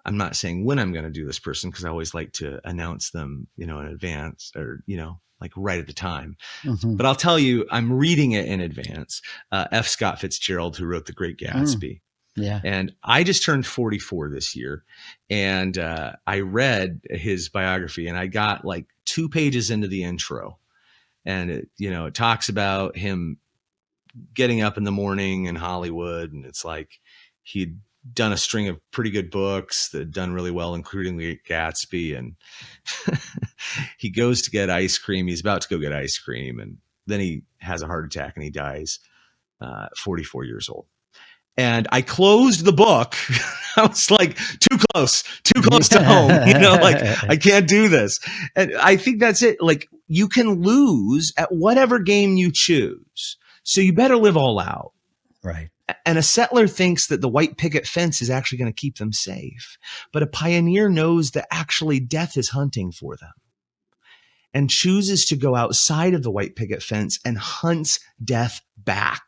I'm not saying when I'm going to do this person, because I always like to announce them, in advance, or, like right at the time. Mm-hmm. But I'll tell you, I'm reading it in advance. F. Scott Fitzgerald, who wrote The Great Gatsby. Yeah. And I just turned 44 this year. And I read his biography, and I got like 2 pages into the intro. And it talks about him getting up in the morning in Hollywood, and it's like he'd done a string of pretty good books that had done really well, including The Great Gatsby, and he goes to get ice cream. He's about to go get ice cream, and then he has a heart attack and he dies, 44 years old. And I closed the book. I was like, too close to home. Like, I can't do this. And I think that's it. Like, you can lose at whatever game you choose. So you better live all out. Right. And a settler thinks that the white picket fence is actually going to keep them safe. But a pioneer knows that actually death is hunting for them and chooses to go outside of the white picket fence and hunts death back.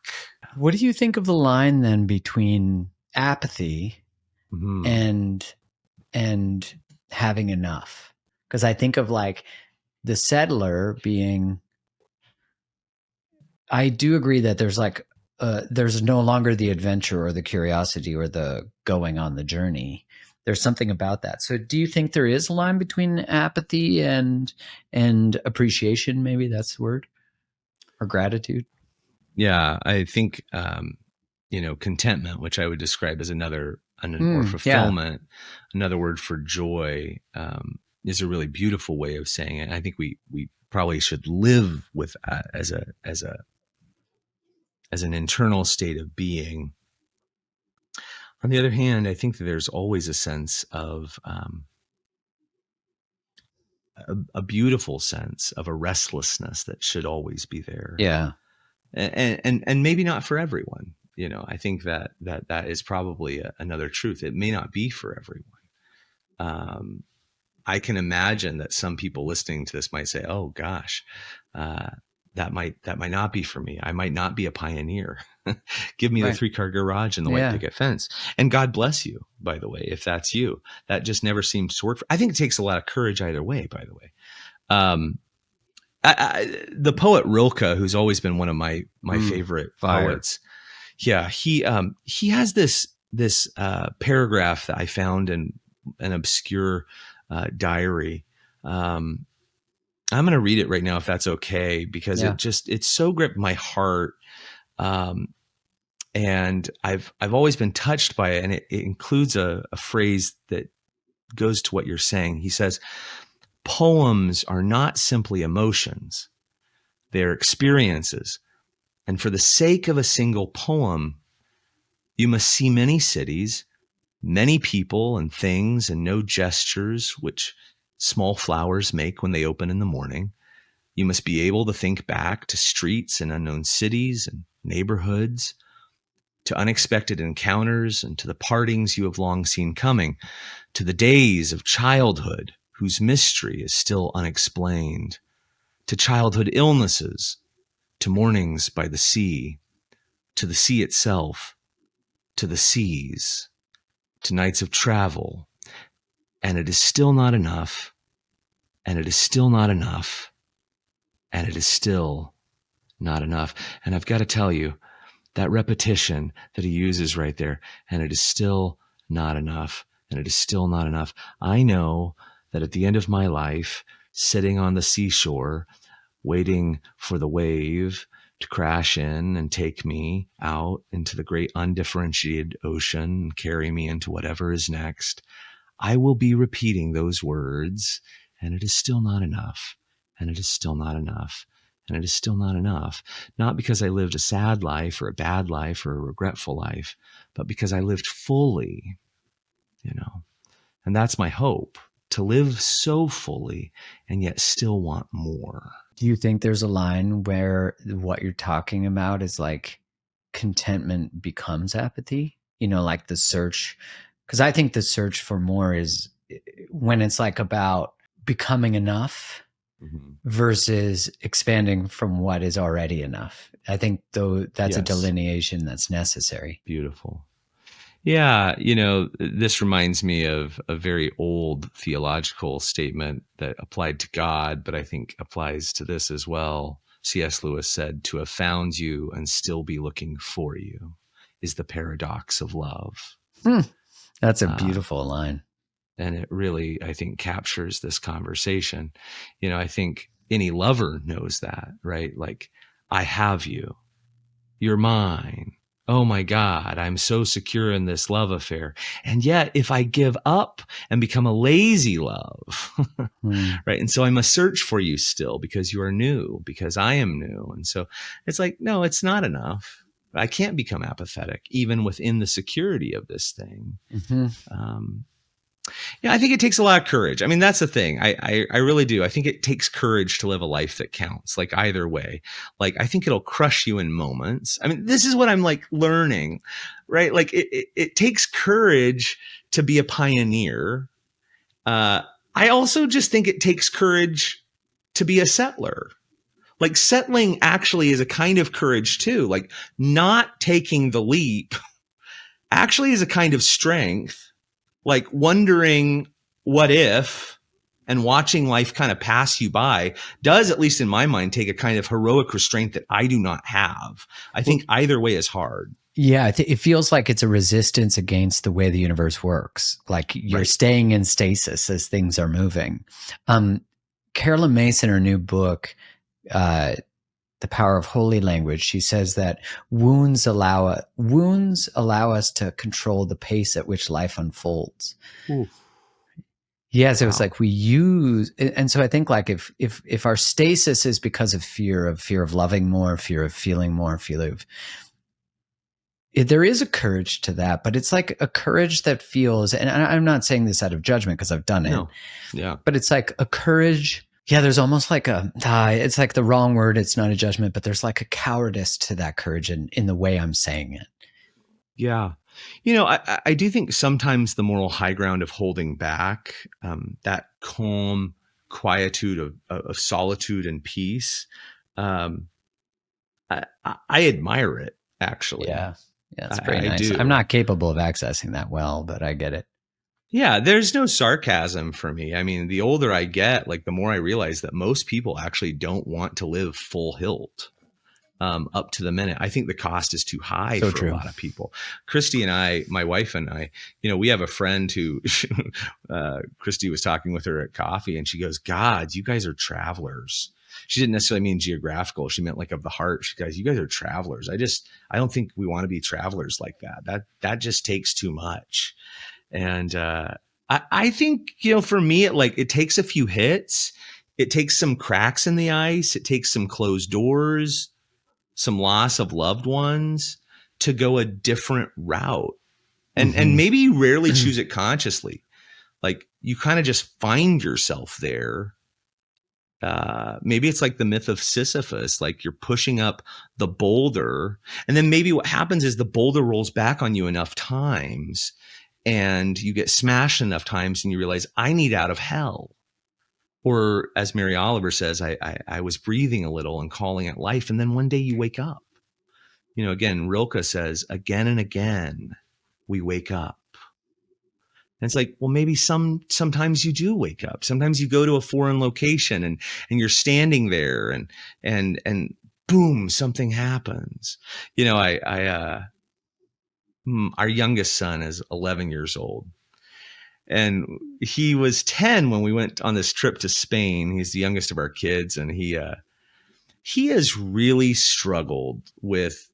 What do you think of the line then between apathy and having enough? Because I think of like the settler being, I do agree that there's like, there's no longer the adventure or the curiosity or the going on the journey. There's something about that. So do you think there is a line between apathy and appreciation? Maybe that's the word, or gratitude? Yeah, I think, contentment, which I would describe as or fulfillment, another word for joy, is a really beautiful way of saying it. I think we probably should live with as an internal state of being. On the other hand, I think that there's always a sense of a beautiful sense of a restlessness that should always be there. Yeah. And maybe not for everyone. I think that is probably another truth. It may not be for everyone. I can imagine that some people listening to this might say, "Oh gosh, that might not be for me. I might not be a pioneer. Give me the 3-car garage and the white picket fence." And God bless you, by the way, if that's you. That just never seems to work. I think it takes a lot of courage either way, by the way. The poet Rilke, who's always been one of my favorite poets. Yeah. He has this paragraph that I found in an obscure diary. I'm going to read it right now, if that's okay, because it's so gripped my heart. And I've always been touched by it. And it includes a phrase that goes to what you're saying. He says, "Poems are not simply emotions. They're experiences. And for the sake of a single poem, you must see many cities, many people and things, and know gestures which small flowers make when they open in the morning. You must be able to think back to streets and unknown cities and neighborhoods, to unexpected encounters and to the partings you have long seen coming, to the days of childhood whose mystery is still unexplained, to childhood illnesses, to mornings by the sea itself, to the seas, to nights of travel. And it is still not enough, and it is still not enough, and it is still not enough." And I've got to tell you, that repetition that he uses right there, and it is still not enough, and it is still not enough. I know that at the end of my life, sitting on the seashore, waiting for the wave to crash in and take me out into the great undifferentiated ocean and carry me into whatever is next, I will be repeating those words, and it is still not enough, and it is still not enough, and it is still not enough. Not because I lived a sad life or a bad life or a regretful life, but because I lived fully, and that's my hope, to live so fully and yet still want more. Do you think there's a line where what you're talking about is like contentment becomes apathy? Like the search, because I think the search for more is when it's like about becoming enough versus expanding from what is already enough. I think though that's a delineation that's necessary. Beautiful. Yeah, this reminds me of a very old theological statement that applied to God, but I think applies to this as well. C.S. Lewis said, "To have found you and still be looking for you is the paradox of love." That's a beautiful line. And it really, I think, captures this conversation. I think any lover knows that, right? Like, I have you. You're mine. Oh my God, I'm so secure in this love affair. And yet, if I give up and become a lazy love, right? And so I must search for you still because you are new, because I am new. And so it's like, no, it's not enough. I can't become apathetic, even within the security of this thing. Yeah, I think it takes a lot of courage. I mean, that's the thing. I really do. I think it takes courage to live a life that counts, like either way. Like, I think it'll crush you in moments. I mean, this is what I'm like learning, right? Like it takes courage to be a pioneer. Uh, I also just think it takes courage to be a settler. Like settling actually is a kind of courage too. Like not taking the leap actually is a kind of strength, like wondering what if and watching life kind of pass you by does, at least in my mind, take a kind of heroic restraint that I do not have. I think either way is hard. Yeah, it feels like it's a resistance against the way the universe works. Like you're Right. staying in stasis as things are moving. Carolyn Mason, her new book, The Power of Holy Language, she says that wounds allow us to control the pace at which life unfolds. Ooh. Yeah, so it's like we use, and so I think like if our stasis is because of fear of loving more, fear of feeling more, there is a courage to that, but it's like a courage that feels, and I'm not saying this out of judgment because I've done it. No. Yeah. But it's like a courage. Yeah, there's almost like it's like the wrong word. It's not a judgment, but there's like a cowardice to that courage in the way I'm saying it. Yeah. You know, I do think sometimes the moral high ground of holding back, that calm quietude of solitude and peace, I admire it, actually. Yeah. Yeah, it's very nice. do. I'm not capable of accessing that well, but I get it. Yeah, there's no sarcasm for me. I mean, the older I get, like the more I realize that most people actually don't want to live full hilt. Up to the minute. I think the cost is too high for true. a lot of people. Christy and I, my wife and I, you know, we have a friend who, Christy was talking with her at coffee and she goes, God, you guys are travelers. She didn't necessarily mean geographical. She meant like of the heart. She goes, you guys are travelers. I don't think we want to be travelers like that. That just takes too much. And, I think, you know, for me, it takes a few hits. It takes some cracks in the ice. It takes some closed doors, some loss of loved ones to go a different route. And maybe you rarely choose it consciously. Like you kind of just find yourself there. Maybe it's like the myth of Sisyphus, like you're pushing up the boulder and then maybe what happens is the boulder rolls back on you enough times and you get smashed enough times and you realize I need out of hell. Or as Mary Oliver says, I was breathing a little and calling it life. And then one day you wake up. You know, again, Rilke says, again and again, we wake up. And it's like, well, maybe sometimes you do wake up. Sometimes you go to a foreign location and you're standing there and boom, something happens. You know, our youngest son is 11 years old. And he was 10 when we went on this trip to Spain. He's the youngest of our kids. And he has really struggled with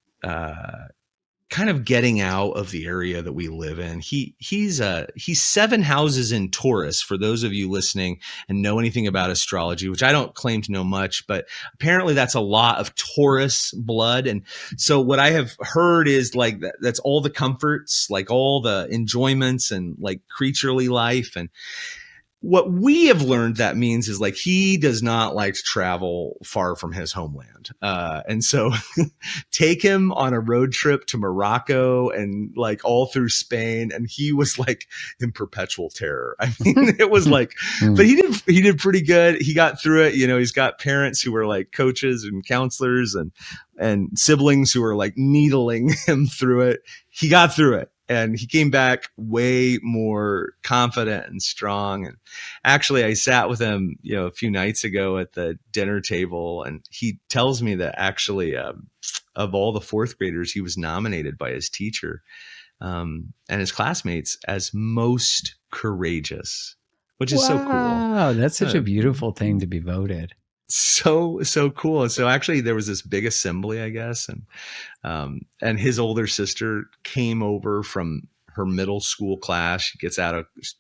kind of getting out of the area that we live in. He's 7 houses in Taurus, for those of you listening and know anything about astrology, which I don't claim to know much, but apparently that's a lot of Taurus blood. And so what I have heard is like that's all the comforts, like all the enjoyments and like creaturely life. And what we have learned that means is like he does not like to travel far from his homeland. And so take him on a road trip to Morocco and like all through Spain. And he was like in perpetual terror. I mean, it was like, but he did pretty good. He got through it. You know, he's got parents who were like coaches and counselors and siblings who were like needling him through it. He got through it. And he came back way more confident and strong. And actually, I sat with him, you know, a few nights ago at the dinner table, and he tells me that actually, of all the 4th graders, he was nominated by his teacher and his classmates as most courageous, which is so cool. Wow, that's such a beautiful thing to be voted. So cool. And so actually there was this big assembly, I guess. And his older sister came over from her middle school class. She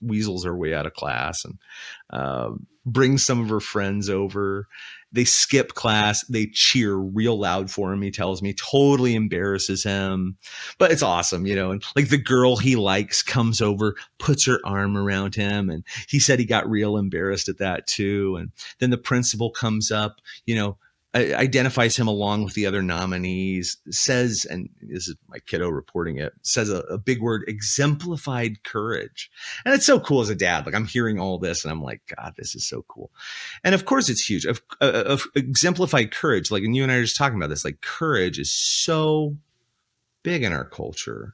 weasels her way out of class and brings some of her friends over. They skip class. They cheer real loud for him. He tells me, totally embarrasses him, but it's awesome, And like the girl he likes comes over, puts her arm around him. And he said he got real embarrassed at that too. And then the principal comes up, identifies him along with the other nominees, says, and this is my kiddo reporting it, says a big word, exemplified courage. And it's so cool as a dad. Like I'm hearing all this and I'm like, God, this is so cool. And of course it's huge. Of exemplified courage, like, and you and I are just talking about this, like courage is so big in our culture.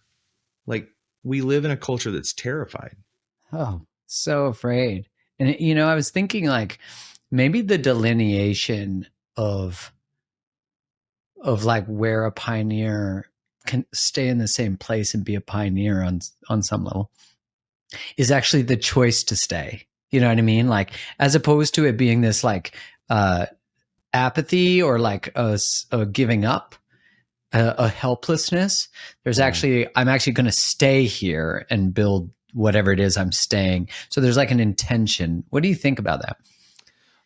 Like we live in a culture that's terrified. Oh, so afraid. And, I was thinking like maybe the delineation of like where a pioneer can stay in the same place and be a pioneer on some level is actually the choice to stay. You know what I mean? Like as opposed to it being this like apathy or like a giving up, a helplessness. There's actually, I'm actually going to stay here and build whatever it is I'm staying. So there's like an intention. What do you think about that?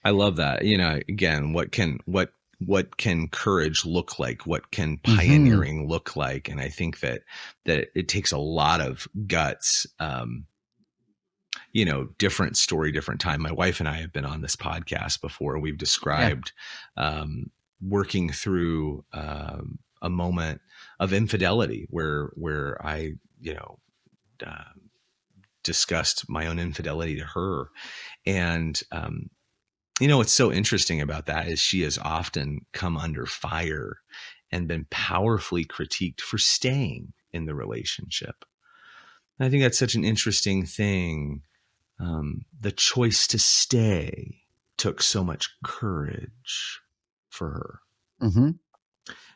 I love that. Again, what can courage look like? What can pioneering look like? And I think that it takes a lot of guts. Different story, different time. My wife and I have been on this podcast before. We've described working through a moment of infidelity where I, discussed my own infidelity to her. And what's so interesting about that is she has often come under fire and been powerfully critiqued for staying in the relationship. And I think that's such an interesting thing. The choice to stay took so much courage for her. Mm-hmm.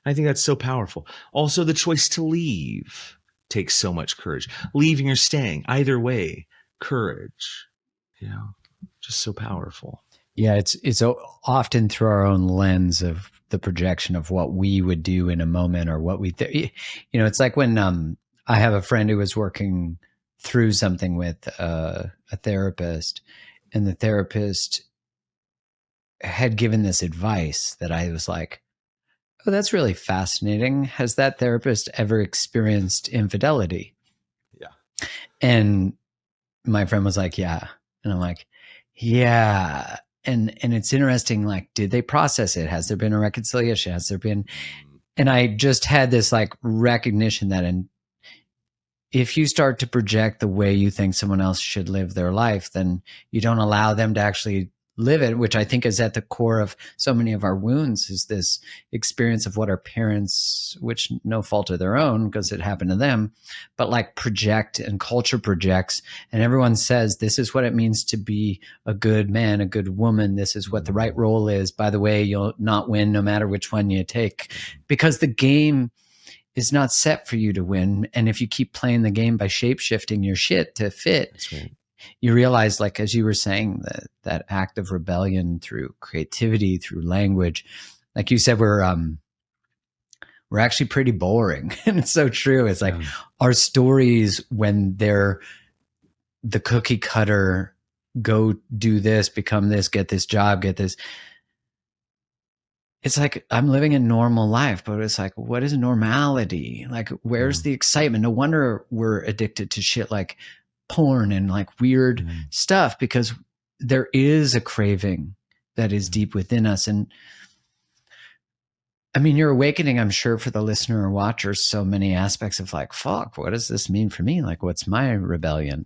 I think that's so powerful. Also, the choice to leave takes so much courage. Leaving or staying, either way, courage. Just so powerful. Yeah, it's often through our own lens of the projection of what we would do in a moment or what we, it's like when I have a friend who was working through something with a therapist, and the therapist had given this advice that I was like, oh, that's really fascinating. Has that therapist ever experienced infidelity? Yeah. And my friend was like, yeah. And I'm like, yeah. And it's interesting, like, did they process it? Has there been a reconciliation? Has there been, and I just had this like recognition that if you start to project the way you think someone else should live their life, then you don't allow them to actually live it, which I think is at the core of so many of our wounds, is this experience of what our parents, which no fault of their own because it happened to them, but like project, and culture projects, and everyone says this is what it means to be a good man, a good woman, this is what the right role is. By the way, you'll not win no matter which one you take, because the game is not set for you to win. And if you keep playing the game by shape-shifting your shit to fit, That's right. You realize, like, as you were saying, that act of rebellion through creativity, through language, like you said, we're actually pretty boring. And it's so true. It's like our stories, when they're the cookie cutter, go do this, become this, get this job, get this. It's like I'm living a normal life, but it's like, what is normality? Like, where's the excitement? No wonder we're addicted to shit like porn and like weird stuff, because there is a craving that is deep within us. And I mean, you're awakening, I'm sure, for the listener or watcher, so many aspects of like, fuck, what does this mean for me? Like, what's my rebellion,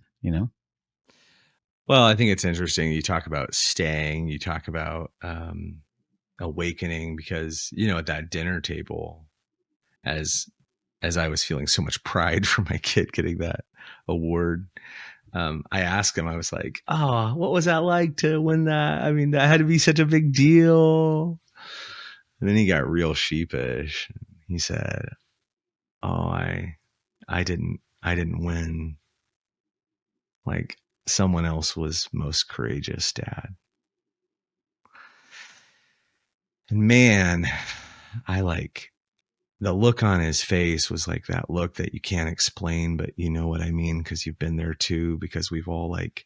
Well, I think it's interesting. You talk about staying, you talk about awakening, because, at that dinner table, as I was feeling so much pride for my kid getting that award, I asked him, I was like, oh, what was that like to win that? I mean, that had to be such a big deal. And then he got real sheepish. He said, oh, I didn't win. Like, someone else was most courageous, Dad. And man, I the look on his face was like that look that you can't explain, but you know what I mean, because you've been there too, because we've all like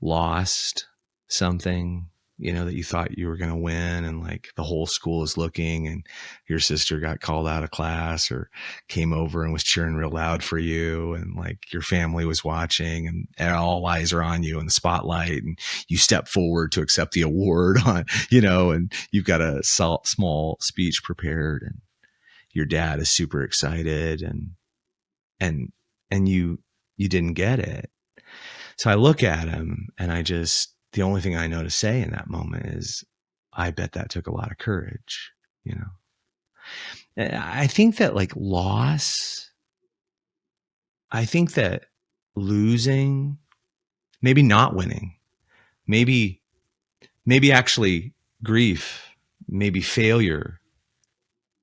lost something, you know, that you thought you were going to win, and like the whole school is looking, and your sister got called out of class or came over and was cheering real loud for you, and like your family was watching, and all eyes are on you in the spotlight, and you step forward to accept the award on, you know, and you've got a small speech prepared, and your dad is super excited, and you didn't get it. So I look at him, and the only thing I know to say in that moment is, I bet that took a lot of courage, you know. I think that like I think that losing, maybe not winning, maybe actually grief, maybe failure,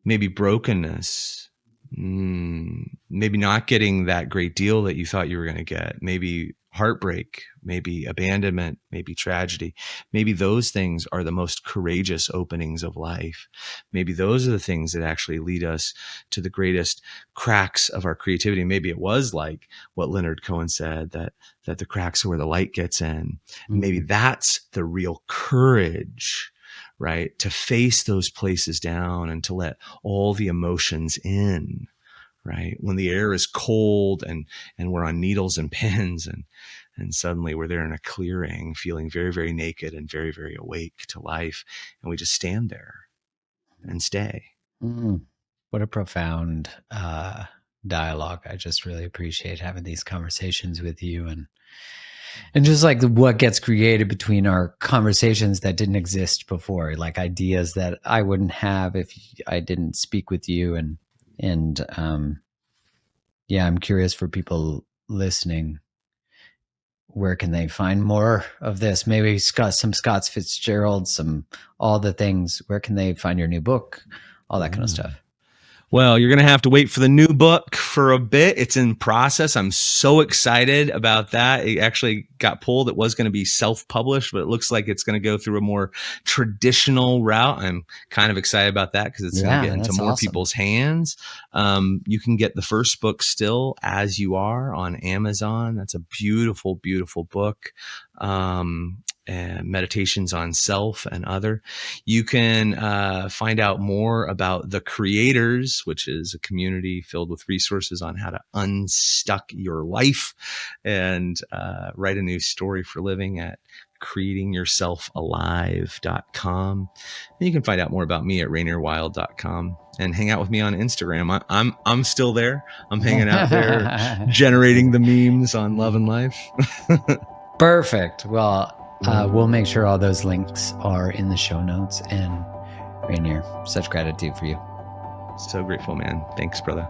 maybe brokenness, maybe not getting that great deal that you thought you were going to get, maybe heartbreak, maybe abandonment, maybe tragedy. Maybe those things are the most courageous openings of life. Maybe those are the things that actually lead us to the greatest cracks of our creativity. Maybe it was like what Leonard Cohen said, that the cracks are where the light gets in. Mm-hmm. Maybe that's the real courage, right? To face those places down and to let all the emotions in, right? When the air is cold and we're on needles and pins, and suddenly we're there in a clearing, feeling very, very naked and very, very awake to life. And we just stand there and stay. What a profound dialogue. I just really appreciate having these conversations with you, and just like what gets created between our conversations that didn't exist before, like ideas that I wouldn't have if I didn't speak with you. And yeah, I'm curious for people listening, where can they find more of this? Maybe some Scott Fitzgerald, all the things. Where can they find your new book? All that kind of stuff. Well, you're going to have to wait for the new book for a bit. It's in process. I'm so excited about that. It actually got pulled. It was going to be self-published, but it looks like it's going to go through a more traditional route. I'm kind of excited about that because it's going to get into more people's hands. You can get the first book still, As You Are, on Amazon. That's a beautiful, beautiful book. And meditations on self and other. You can find out more about The Creators, which is a community filled with resources on how to unstuck your life and write a new story for living at creatingyourselfalive.com. And you can find out more about me at rainierwylde.com and hang out with me on Instagram. I'm still there. I'm hanging out there, generating the memes on love and life. Perfect. Well, we'll make sure all those links are in the show notes. And Rainier, such gratitude for you. So grateful, man. Thanks, brother.